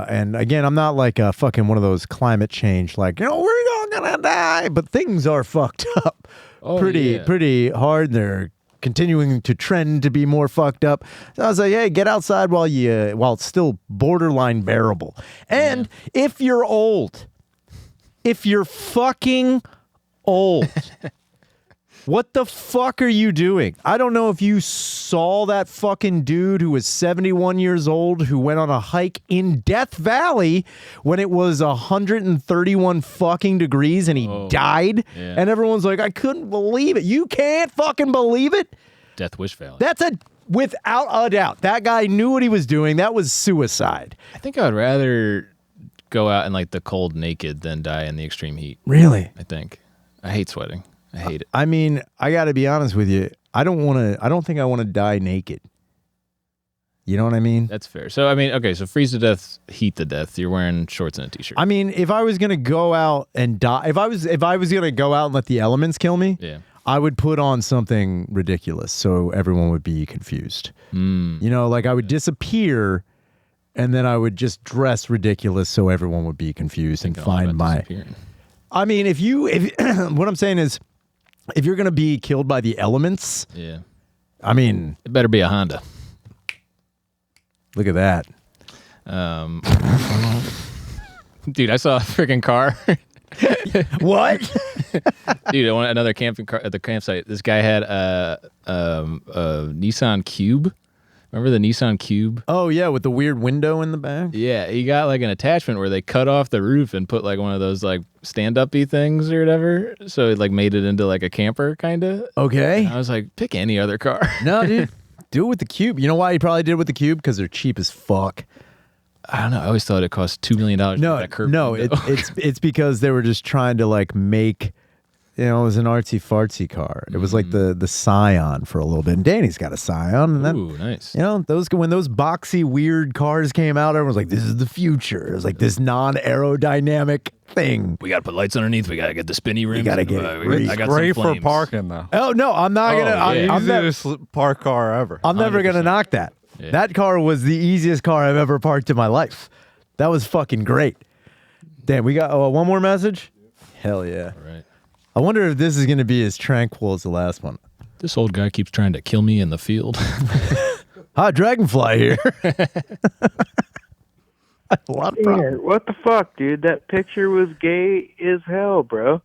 And again, I'm not like a fucking one of those climate change, like, we're all going to die. But things are fucked up pretty hard. They're continuing to trend to be more fucked up. So I was like, hey, get outside while it's still borderline bearable. And if you're old, if you're fucking old, what the fuck are you doing? I don't know if you saw that fucking dude who was 71 years old who went on a hike in Death Valley when it was 131 fucking degrees and he died. Yeah. And everyone's like, I couldn't believe it. You can't fucking believe it? Death Wish Valley. That's without a doubt. That guy knew what he was doing. That was suicide. I think I would rather go out in like the cold naked than die in the extreme heat. Really? I think. I hate sweating. I hate it. I mean, I got to be honest with you. I don't think I want to die naked. You know what I mean? That's fair. So, I mean, okay, so freeze to death, heat to death. You're wearing shorts and a t-shirt. I mean, if I was going to go out and die, if I was going to go out and let the elements kill me, I would put on something ridiculous so everyone would be confused. You know, like I would disappear and then I would just dress ridiculous so everyone would be confused and find my... I mean, if what I'm saying is, if you're going to be killed by the elements, I mean... It better be a Honda. Look at that. Dude, I saw a freaking car. What? Dude, I went another camping car at the campsite. This guy had a Nissan Cube. Remember the Nissan Cube? Oh, yeah, with the weird window in the back? Yeah, he got like an attachment where they cut off the roof and put like one of those like stand-up-y things or whatever. So it like made it into like a camper kind of. Okay. And I was like, pick any other car. No, dude. Do it with the Cube. You know why he probably did it with the Cube? Because they're cheap as fuck. I don't know. I always thought it cost $2 million. No, it's because they were just trying to like make... You know, it was an artsy-fartsy car. It was like the Scion for a little bit. And Danny's got a Scion. And then, ooh, nice. You know, when those boxy, weird cars came out, everyone was like, this is the future. It was like this non-aerodynamic thing. We got to put lights underneath. We got to get the spinny rims. We got to get it. I got great for parking, though. Oh, no, I'm not going to. I'm easiest park car ever. I'm never going to knock that. Yeah. That car was the easiest car I've ever parked in my life. That was fucking great. Damn, we got one more message? Hell yeah. All right. I wonder if this is going to be as tranquil as the last one. This old guy keeps trying to kill me in the field. Hi, Dragonfly here. A lot of problems. What the fuck, dude? That picture was gay as hell, bro.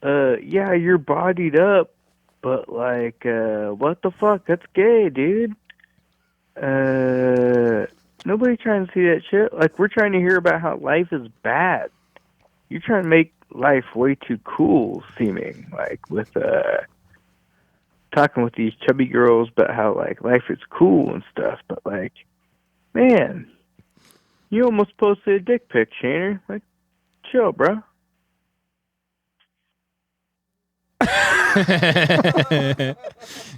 Yeah, you're bodied up, but like, what the fuck? That's gay, dude. Nobody trying to see that shit. Like, we're trying to hear about how life is bad. You're trying to make life way too cool seeming, like with talking with these chubby girls about how like life is cool and stuff, but like, man, you almost posted a dick pic, Shaner. Like, chill, bro. Yeah,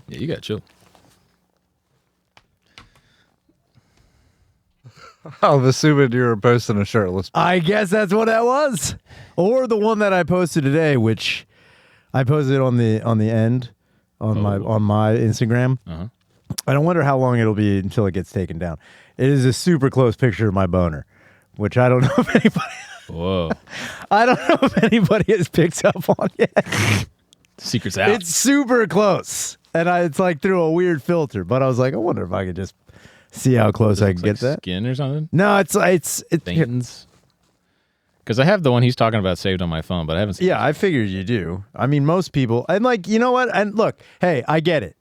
you got chill. I'm assuming you were posting a shirtless. I guess that's what that was, or the one that I posted today, which I posted on the end on my Instagram. Uh-huh. I don't wonder how long it'll be until it gets taken down. It is a super close picture of my boner, which I don't know if anybody. Whoa! I don't know if anybody has picked up on yet. Secret's out. It's super close, and it's like through a weird filter. But I was like, I wonder if I could just see how close I can get that. Skin or something? No, it's veins. Because I have the one he's talking about saved on my phone, but I haven't seen it. Yeah, I figured you do. I mean, most people, and like, you know what? And look, hey, I get it.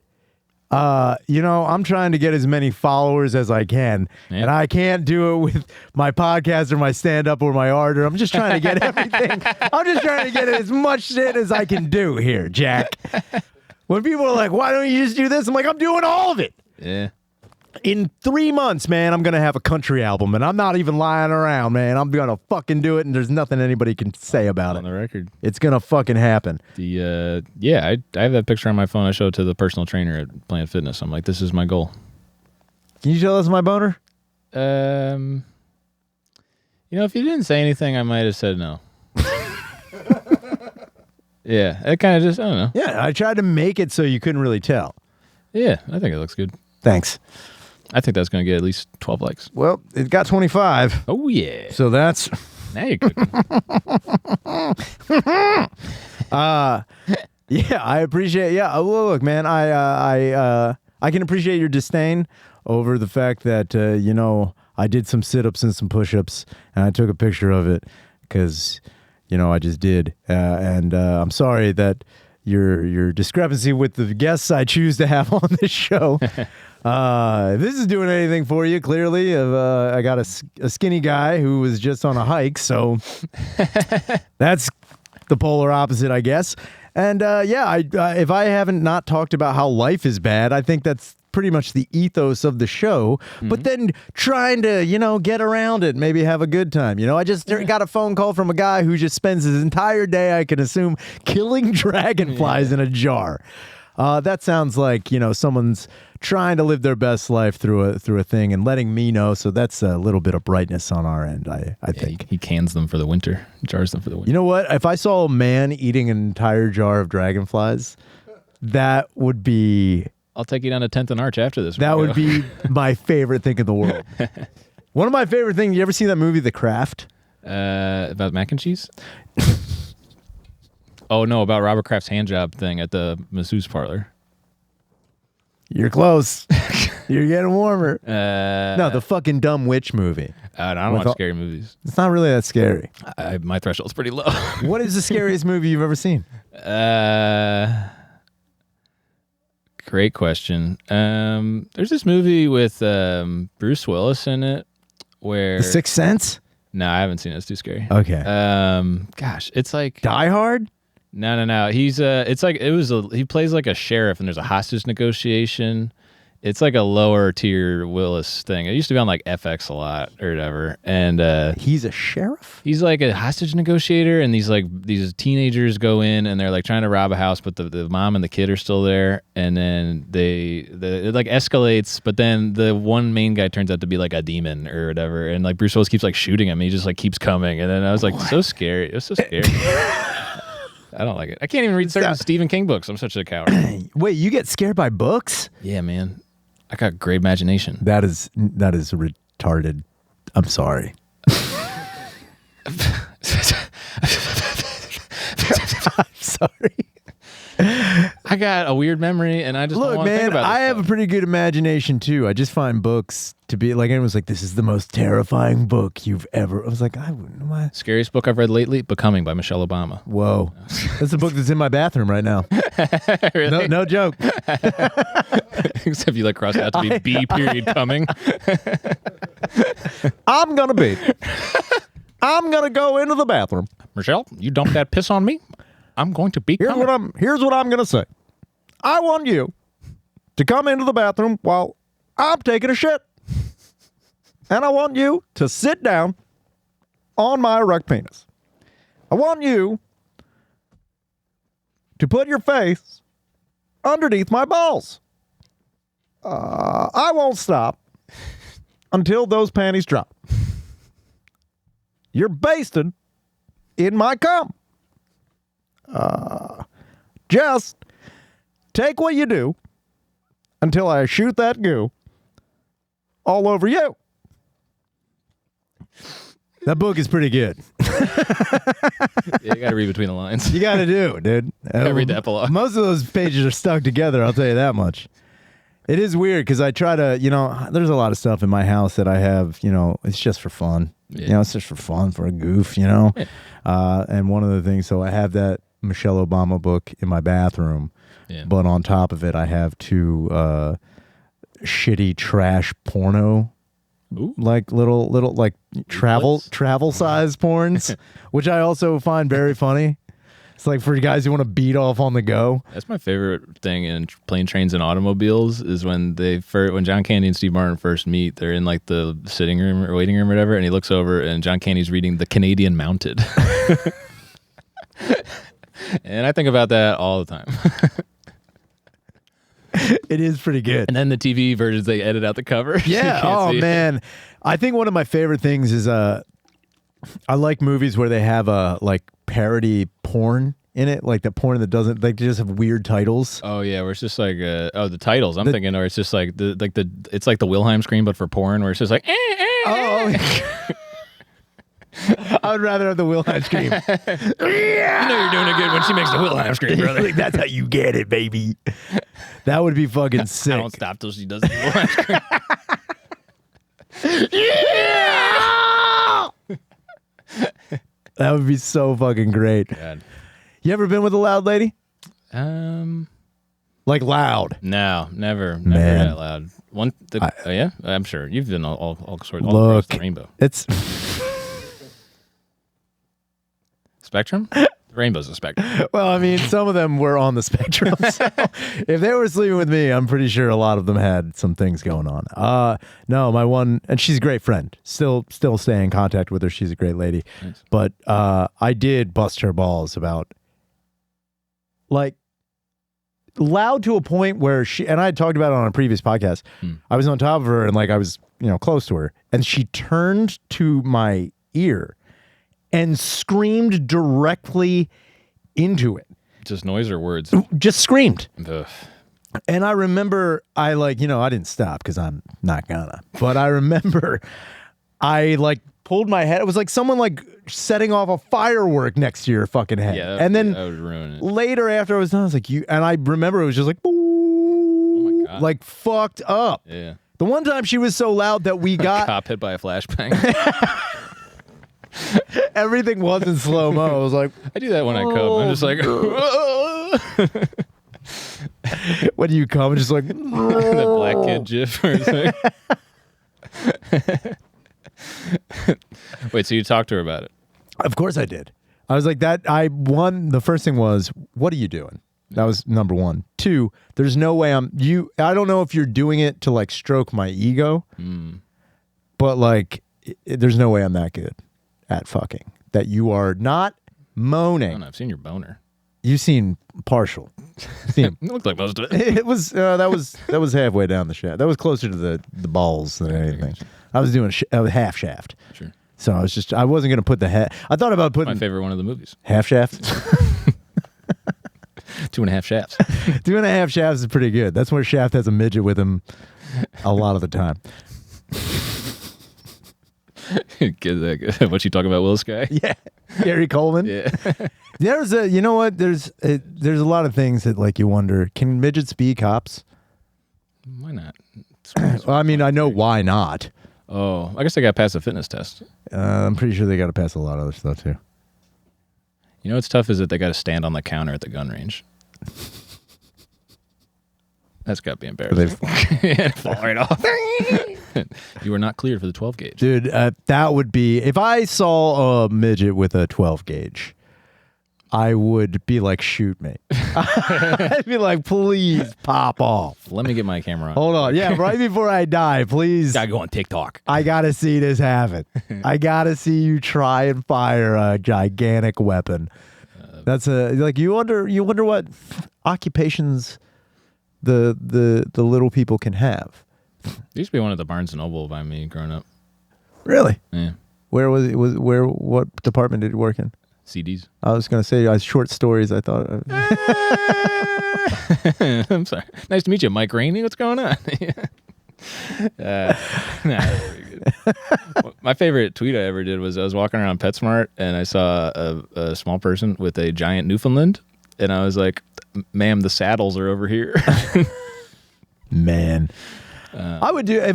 You know, I'm trying to get as many followers as I can, and I can't do it with my podcast or my stand-up or my art. Or I'm just trying to get everything. I'm just trying to get as much shit as I can do here, Jack. When people are like, why don't you just do this? I'm like, I'm doing all of it. Yeah. In 3 months, man, I'm going to have a country album, and I'm not even lying around, man. I'm going to fucking do it, and there's nothing anybody can say about it. On the record. It's going to fucking happen. I have that picture on my phone. I showed it to the personal trainer at Planet Fitness. I'm like, this is my goal. Can you tell us my boner? You know, if you didn't say anything, I might have said no. Yeah, it kind of just, I don't know. Yeah, I tried to make it so you couldn't really tell. Yeah, I think it looks good. Thanks. I think that's going to get at least 12 likes. Well, it got 25. Oh, yeah. So that's... Now you're cooking. Yeah, I appreciate. Yeah, well, look, man, I can appreciate your disdain over the fact that I did some sit-ups and some push-ups, and I took a picture of it because I just did, and I'm sorry that your discrepancy with the guests I choose to have on this show. If this is doing anything for you, clearly, I got a skinny guy who was just on a hike, so that's the polar opposite, I guess. And if I haven't not talked about how life is bad, I think that's pretty much the ethos of the show. Mm-hmm. But then trying to, get around it, maybe have a good time. I just got a phone call from a guy who just spends his entire day, I can assume, killing dragonflies in a jar. That sounds like, someone's trying to live their best life through a thing and letting me know. So that's a little bit of brightness on our end, I think. He cans them for the winter, jars them for the winter. You know what? If I saw a man eating an entire jar of dragonflies, that would be... I'll take you down to 10th and Arch after this. That would be my favorite thing in the world. One of my favorite things, you ever see that movie, The Craft? About mac and cheese? Oh, no, about Robert Kraft's handjob thing at the masseuse parlor. You're close. You're getting warmer. No, the fucking Dumb Witch movie. I don't watch scary movies. It's not really that scary. My threshold's pretty low. What is the scariest movie you've ever seen? Great question. There's this movie with Bruce Willis in it where... The Sixth Sense? No, I haven't seen it. It's too scary. Okay. Gosh, it's like... Die Hard? No. He's he plays like a sheriff and there's a hostage negotiation. It's like a lower tier Willis thing. It used to be on like FX a lot or whatever. And he's a sheriff? He's like a hostage negotiator, and these teenagers go in and they're like trying to rob a house, but the mom and the kid are still there. And then it like escalates, but then the one main guy turns out to be like a demon or whatever. And like Bruce Willis keeps like shooting him. And he just like keeps coming. And then I was like, so scary. It was so scary. I don't like it. I can't even read certain Stephen King books. I'm such a coward. Wait, you get scared by books? Yeah, man. I got great imagination. That is retarded. I'm sorry. I'm sorry. I got a weird memory, and I just don't want to think about I have a pretty good imagination too. I just find books to be like, everyone's like, "This is the most terrifying book you've ever." I was like, I wouldn't. Why? Scariest book I've read lately: Becoming by Michelle Obama. Whoa, that's the book that's in my bathroom right now. Really? No joke. Except you like crossed out to be B period coming. I'm gonna go into the bathroom. Michelle, you dumped that piss on me. I'm going to be coming. Here's what I'm gonna say. I want you to come into the bathroom while I'm taking a shit. And I want you to sit down on my erect penis. I want you to put your face underneath my balls. I won't stop until those panties drop. You're basted in my cum. Just take what you do until I shoot that goo all over you. That book is pretty good. Yeah, you got to read between the lines. You got to do, dude. Read the epilogue. Most of those pages are stuck together, I'll tell you that much. It is weird because I try to, there's a lot of stuff in my house that I have, it's just for fun. Yeah. It's just for fun, for a goof, Yeah. And one of the things, so I have that Michelle Obama book in my bathroom, but on top of it, I have two shitty trash porno. Ooh. Like little like travel size porns, which I also find very funny. It's like for guys who want to beat off on the go. That's my favorite thing in Plane, Trains, and Automobiles is when when John Candy and Steve Martin first meet, they're in like the sitting room or waiting room or whatever, and he looks over and John Candy's reading The Canadian Mounted. And I think about that all the time. It is pretty good. And then the TV versions, they edit out the cover. Yeah. Oh, man. I think one of my favorite things is I like movies where they have like parody porn in it, like the porn that doesn't, like, they just have weird titles. Oh yeah, where it's just like the titles. I'm thinking, or it's just like it's like the Wilhelm scream, but for porn, where it's just like. Oh. I would rather have the Wilhelm scream. You know you're doing it good when she makes the Wilhelm scream, brother. Like, that's how you get it, baby. That would be fucking sick. I don't stop till she does the Wilhelm scream. That would be so fucking great. God. You ever been with a loud lady? Like loud? No, never Man. that loud. Oh yeah, I'm sure you've been all sorts, all Look, across the rainbow. It's Spectrum. The rainbow's a spectrum. well, I mean, some of them were on the spectrum. So if they were sleeping with me, I'm pretty sure a lot of them had some things going on. No, my one, and she's a great friend. Still stay in contact with her. She's a great lady. Nice. But I did bust her balls about like loud to a point where she and I had talked about it on a previous podcast. I was on top of her and like I was, close to her, and she turned to my ear and screamed directly into it. Just noise or words? Just screamed. Ugh. And I remember I didn't stop because I'm not gonna. But I remember I pulled my head. It was like someone setting off a firework next to your fucking head. Yeah, and then that would ruin it. later after I was done, I was like, and I remember it was just like, Oh my God. like fucked up. Yeah. The one time she was so loud that we got Cop hit by a flashbang. everything was in slow mo. I was like, I do that when I come. I'm just like, when do you come? Just like the black kid gif or something. Wait, so you talked to her about it? Of course I did. I was like that. The first thing was, what are you doing? That was number one. Two, there's no way I don't know if you're doing it to stroke my ego, but there's no way I'm that good at fucking that you are not I moaning. don't know. I've seen your boner. You've seen partial. Seen, It looked like most of it. it was that was halfway down the shaft. That was closer to the balls than anything. I was doing a half shaft. Sure. So I wasn't gonna put the head. I thought about My putting favorite one of the movies. half shaft. 2.5 shafts. 2.5 shafts is pretty good. That's where Shaft has a midget with him a lot of the time. What you talking about, Will Sky? Yeah, Gary Coleman. Yeah. There's a there's a lot of things that you wonder, can midgets be cops? Why not? Well, I mean, I know why not. Oh, I guess they got past the fitness test. I'm pretty sure they got to pass a lot of other stuff too. You know what's tough is that they got to stand on the counter at the gun range. That's got to be embarrassing. Fall right off. You are not cleared for the 12 gauge. Dude, that would be, if I saw a midget with a 12 gauge, I would be like, shoot me. I'd be like, please pop off. Let me get my camera on. Hold on. Yeah, right before I die, please. Gotta go on TikTok. I gotta see this happen. I gotta see you try and fire a gigantic weapon. That's you wonder what occupations the little people can have. There used to be one at the Barnes & Noble by me growing up. Really? Yeah. Where was it? What department did you work in? CDs. I was gonna say short stories. I thought. I'm sorry. Nice to meet you, Mike Rainey. What's going on? That's pretty good. My favorite tweet I ever did was I was walking around PetSmart and I saw a small person with a giant Newfoundland, and I was like, "Ma'am, the saddles are over here." Man, I would do I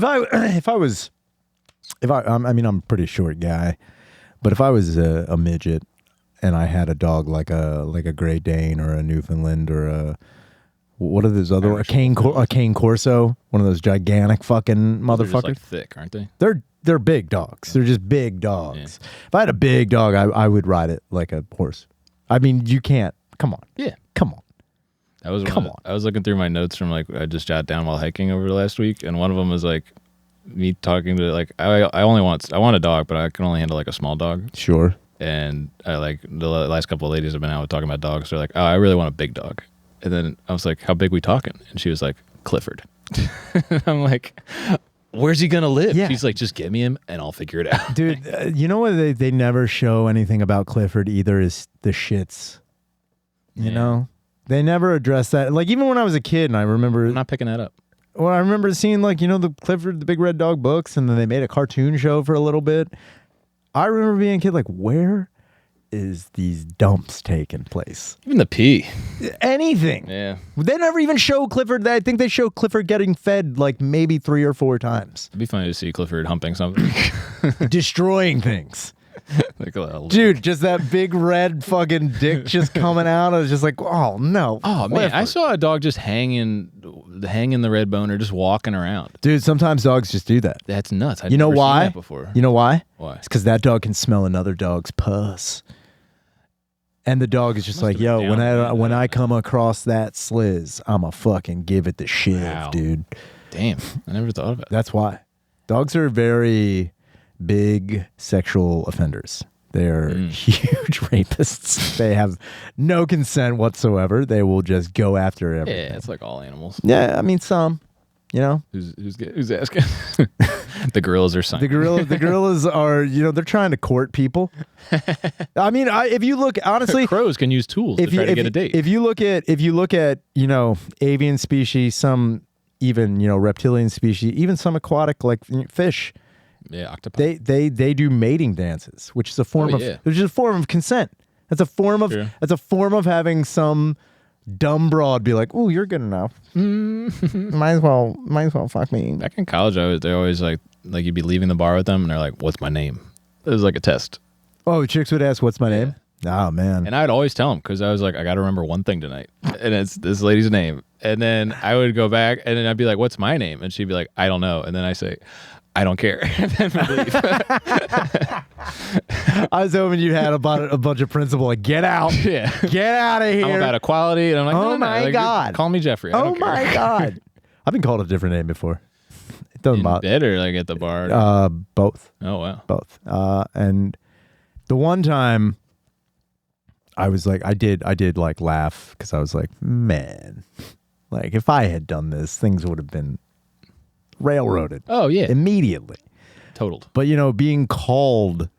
mean, I'm a pretty short guy, but if I was a midget and I had a dog like a Great Dane or a Newfoundland or a what are those other a cane Corso, one of those gigantic fucking motherfuckers. They're just, thick, aren't they? They're big dogs. They're just big dogs. Yeah. If I had a big dog, I would ride it like a horse. I mean, you can't. Come on. Yeah. Come on. I was looking through my notes from I just jotted down while hiking over the last week, and one of them was me talking to I want a dog, but I can only handle a small dog. Sure. And I the last couple of ladies I've been out with talking about dogs. They're like, oh, I really want a big dog. And then I was like, how big we talking? And she was like, Clifford. I'm like, where's he gonna live? Yeah. She's like, just give me him and I'll figure it out. Dude, you know what they never show anything about Clifford either is the shits. You know? They never address that. Even when I was a kid and I remember I'm not picking that up. Well, I remember seeing the Clifford the Big Red Dog books, and then they made a cartoon show for a little bit. I remember being a kid, like, where is these dumps taking place? Even the pee. Anything. Yeah. They never even show Clifford. I think they show Clifford getting fed like maybe 3 or 4 times. It'd be funny to see Clifford humping something. Destroying things. Like a little... Dude, just that big red fucking dick just coming out. I was just like, oh, no. Oh, man. I saw a dog just hanging the red boner, just walking around. Dude, sometimes dogs just do that. That's nuts. You know why? Seen that before. You know why? Why? It's because that dog can smell another dog's puss. And the dog is just like, yo, when I come across that sliz, I'ma fucking give it the shiv, Wow. dude. Damn. I never thought of it. That's why. Dogs are very big sexual offenders. They're huge rapists. They have no consent whatsoever. They will just go after everything. Yeah, it's like all animals. Yeah, I mean, some, you know. Who's asking? The gorillas are signing. The gorillas are, they're trying to court people. I mean, if you look, honestly, crows can use tools to try to get a date. If you look at, avian species, some even, reptilian species, even some aquatic like fish. Yeah, octopi. They do mating dances, which is a form of consent. That's a form of having some dumb broad be like, "Oh, you're good enough. Might as well fuck me." Back in college, they're always like you'd be leaving the bar with them, and they're like, "What's my name?" It was like a test. Oh, chicks would ask, "What's my name?" Oh man. And I'd always tell them because I was like, I got to remember one thing tonight, and it's this lady's name. And then I would go back, and then I'd be like, "What's my name?" And she'd be like, "I don't know." And then I say, I don't care. And then leave. I was hoping you had a bunch of principle like, get out. Yeah. Get out of here. I'm about equality. And I'm like, oh no, my like, God. Call me Jeffrey. Oh my God. I've been called a different name before. It doesn't bother. In bed or like at the bar? Both. Oh, wow. Both. And the one time I was like, I did like laugh because I was like, man, like if I had done this, things would have been railroaded. Oh, yeah. Immediately. Totaled. But, being called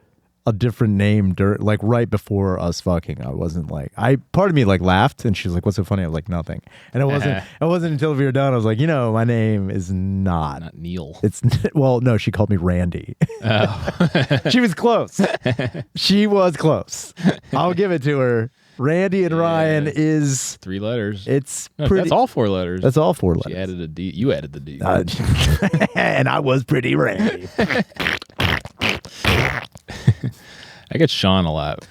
a different name like right before us fucking, I wasn't like, part of me like laughed and she was like, what's so funny? I was like, nothing. And it wasn't until we were done. I was like, my name is not Neil. It's, well, no, she called me Randy. Oh. She was close. She was close. I'll give it to her. Randy and Ryan is 3 letters. It's no, pretty. That's all 4 letters. That's all 4 letters. She added a D. You added the D. And I was pretty Randy. I get Sean a lot.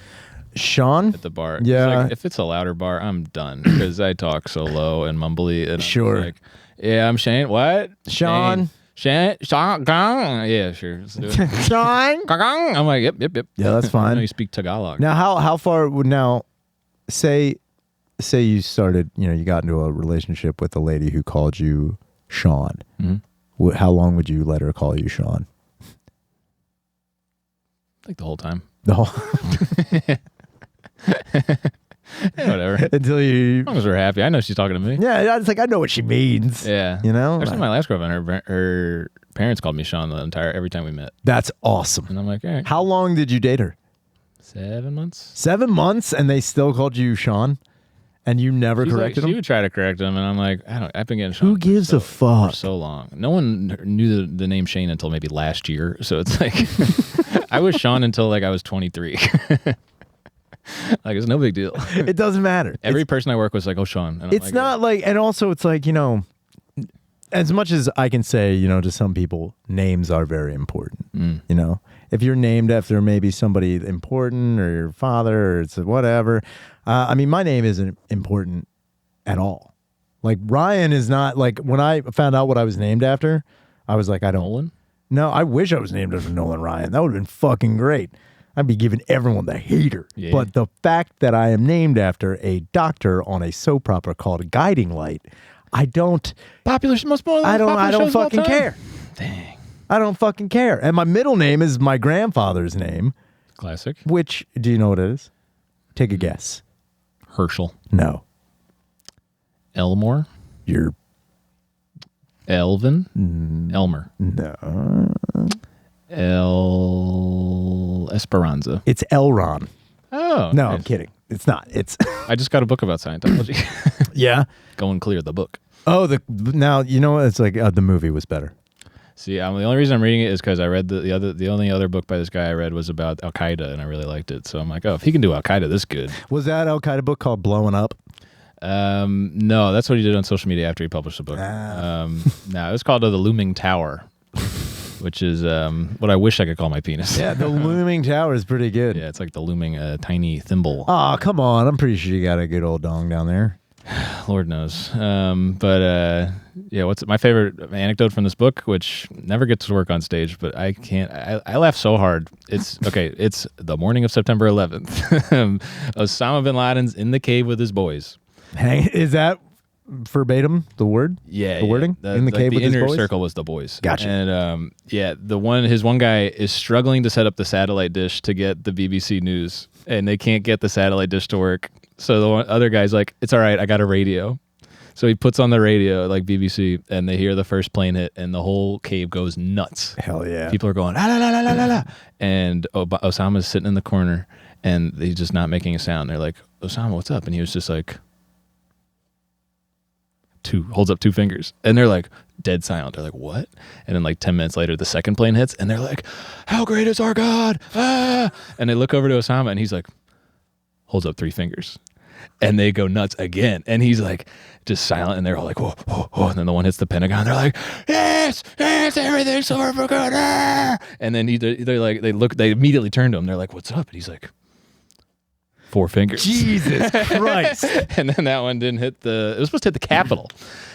Sean at the bar. Yeah. Like, if it's a louder bar, I'm done because I talk so low and mumbly. And sure. I'm like, yeah, I'm Shane. What? Sean. Sean. Gong. Yeah, sure. Let's do it. Sean. Gong. I'm like, yep. Yeah, that's fine. I know you speak Tagalog. Now, how far would now? Say you started, you got into a relationship with a lady who called you Sean. Mm-hmm. How long would you let her call you Sean? Like the whole time. The whole. Yeah, whatever. Until you. As long as we're happy. I know she's talking to me. Yeah, it's like I know what she means. Yeah. Actually, my last girlfriend, her parents called me Sean every time we met. That's awesome. And I'm like, all right. How long did you date her? 7 months. 7 months, and they still called you Sean, and you never corrected them. She would try to correct him, and I'm like, I've been getting Sean. Who gives a fuck? For so long. No one knew the name Shane until maybe last year. So it's like, I was Sean until like I was 23. Like it's no big deal. It doesn't matter. Every person I work with is like, oh, Sean. And it's not like, and also it's like, as much as I can say, to some people, names are very important. If you're named after maybe somebody important or your father or it's whatever. I mean, my name isn't important at all. Like Ryan is not like, when I found out what I was named after, I was like, Nolan? No, I wish I was named after Nolan Ryan. That would have been fucking great. I'd be giving everyone the hater. Yeah. But the fact that I am named after a doctor on a soap opera called Guiding Light, I don't fucking care. Dang. I don't fucking care. And my middle name is my grandfather's name. Classic. Which, do you know what it is? Take a guess. Herschel. No. Elmore. You're Elvin. Elmer. No. Esperanza. It's Elron. Oh. No, nice. I'm kidding. It's not. It's I just got a book about Scientology. Yeah. Going clear the book. Oh, now you know what? It's like the movie was better. See, the only reason I'm reading it is because I read the only other book by this guy I read was about Al Qaeda, and I really liked it. So I'm like, oh, if he can do Al Qaeda this good. Was that Al Qaeda book called Blowing Up? No, that's what he did on social media after he published the book. No, it was called The Looming Tower, which is what I wish I could call my penis. Yeah, The Looming Tower is pretty good. Yeah, it's like the looming tiny thimble. Oh, come on. I'm pretty sure you got a good old dong down there. Lord knows. Yeah, what's my favorite anecdote from this book, which never gets to work on stage, but I can't. I laugh so hard. It's okay. It's the morning of September 11th. Osama bin Laden's in the cave with his boys. Is that verbatim the word? Yeah, the wording in the cave with his boys. The inner circle was the boys. Gotcha. And his one guy is struggling to set up the satellite dish to get the BBC News, and they can't get the satellite dish to work. So the other guy's like, "It's all right, I got a radio." So he puts on the radio, like BBC, and they hear the first plane hit, and the whole cave goes nuts. Hell yeah! People are going la la la la la la, and Osama's sitting in the corner, and he's just not making a sound. They're like, "Osama, what's up?" And he was just like, holds up two fingers, and they're like dead silent. They're like, "What?" And then like 10 minutes later, the second plane hits, and they're like, "How great is our God?" Ah! And they look over to Osama, and he's like, holds up three fingers, and they go nuts again, and he's like just silent, and they're all like, "Whoa, whoa, whoa!" And then the one hits the Pentagon. They're like, "Yes, everything's so good." Ah! And then they immediately turn to him. They're like, "What's up?" And he's like, "Four fingers." Jesus Christ! And then that one didn't hit it was supposed to hit the Capitol.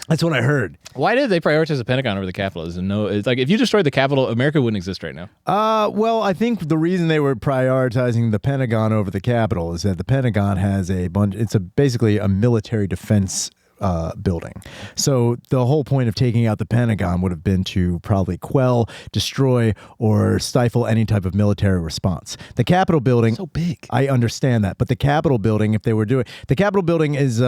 That's what I heard. Why did they prioritize the Pentagon over the Capitol? It's like if you destroyed the Capitol, America wouldn't exist right now. Well, I think the reason they were prioritizing the Pentagon over the Capitol is that the Pentagon has it's basically a military defense building. So the whole point of taking out the Pentagon would have been to probably quell, destroy, or stifle any type of military response. The Capitol building, so big. I understand that, but the Capitol building, if they were doing, the Capitol building is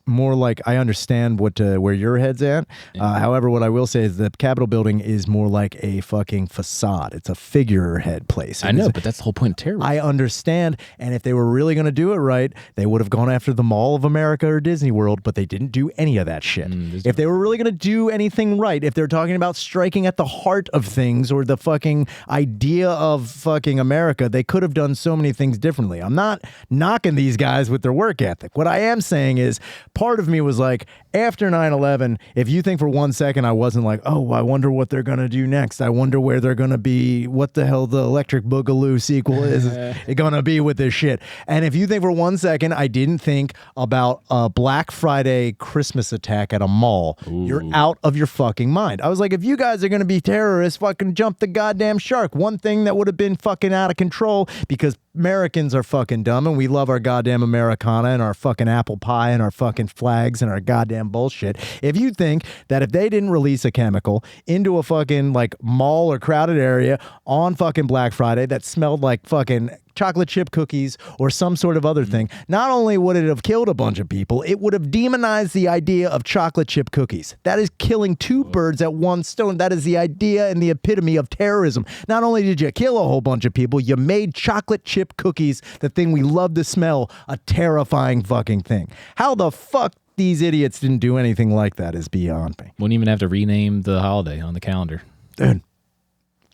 more like, I understand where your head's at. Yeah. However, what I will say is the Capitol building is more like a fucking facade. It's a figurehead place. I know, but that's the whole point of terrorism. I understand, and if they were really going to do it right, they would have gone after the Mall of America or Disney World, but they didn't do any of that shit. If they were really going to do anything right, if they're talking about striking at the heart of things or the fucking idea of fucking America, they could have done so many things differently. I'm not knocking these guys with their work ethic. What I am saying is, part of me was like, after 9/11, if you think for 1 second I wasn't like, oh, I wonder what they're going to do next. I wonder where they're going to be, what the hell the Electric Boogaloo sequel is it going to be with this shit. And if you think for 1 second I didn't think about a Black Friday Christmas attack at a mall, you're out of your fucking mind. I was like, if you guys are going to be terrorists, fucking jump the goddamn shark. One thing that would have been fucking out of control, because Americans are fucking dumb and we love our goddamn Americana and our fucking apple pie and our fucking flags and our goddamn bullshit. If you think that if they didn't release a chemical into a fucking like mall or crowded area on fucking Black Friday that smelled like fucking chocolate chip cookies or some sort of other thing, not only would it have killed a bunch of people, it would have demonized the idea of chocolate chip cookies. That is killing two birds at one stone. That is the idea and the epitome of terrorism. Not only did you kill a whole bunch of people, you made chocolate chip cookies, the thing we love to smell, a terrifying fucking thing. How the fuck these idiots didn't do anything like that is beyond me. Wouldn't even have to rename the holiday on the calendar. Dude,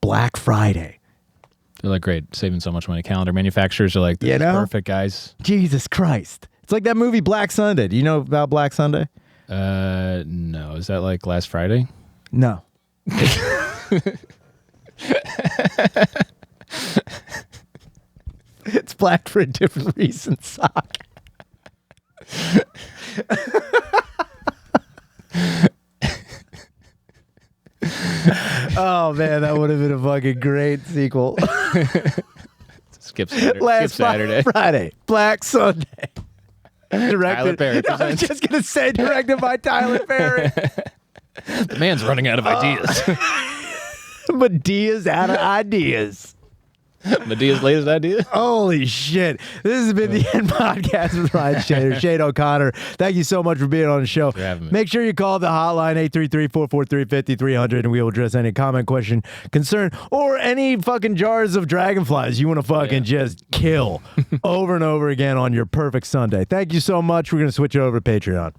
Black Friday. They're like, great, saving so much money. Calendar manufacturers are like, this is perfect, guys. Jesus Christ. It's like that movie Black Sunday. Do you know about Black Sunday? No. Is that like last Friday? No. It's black for a different reason, sock. Oh man, that would have been a fucking great sequel. Skip Saturday. Friday, Black Sunday. Tyler Perry I was just gonna say, directed by Tyler Perry. The man's running out of ideas. Medea's out of ideas. Medea's latest idea? Holy shit. This has been the End Podcast with Ryan Shader. Shane O'Connor, thank you so much for being on the show. For having me. Make sure you call the hotline 833-443-5300 and we will address any comment, question, concern, or any fucking jars of dragonflies you want to fucking just kill over and over again on your perfect Sunday. Thank you so much. We're going to switch over to Patreon.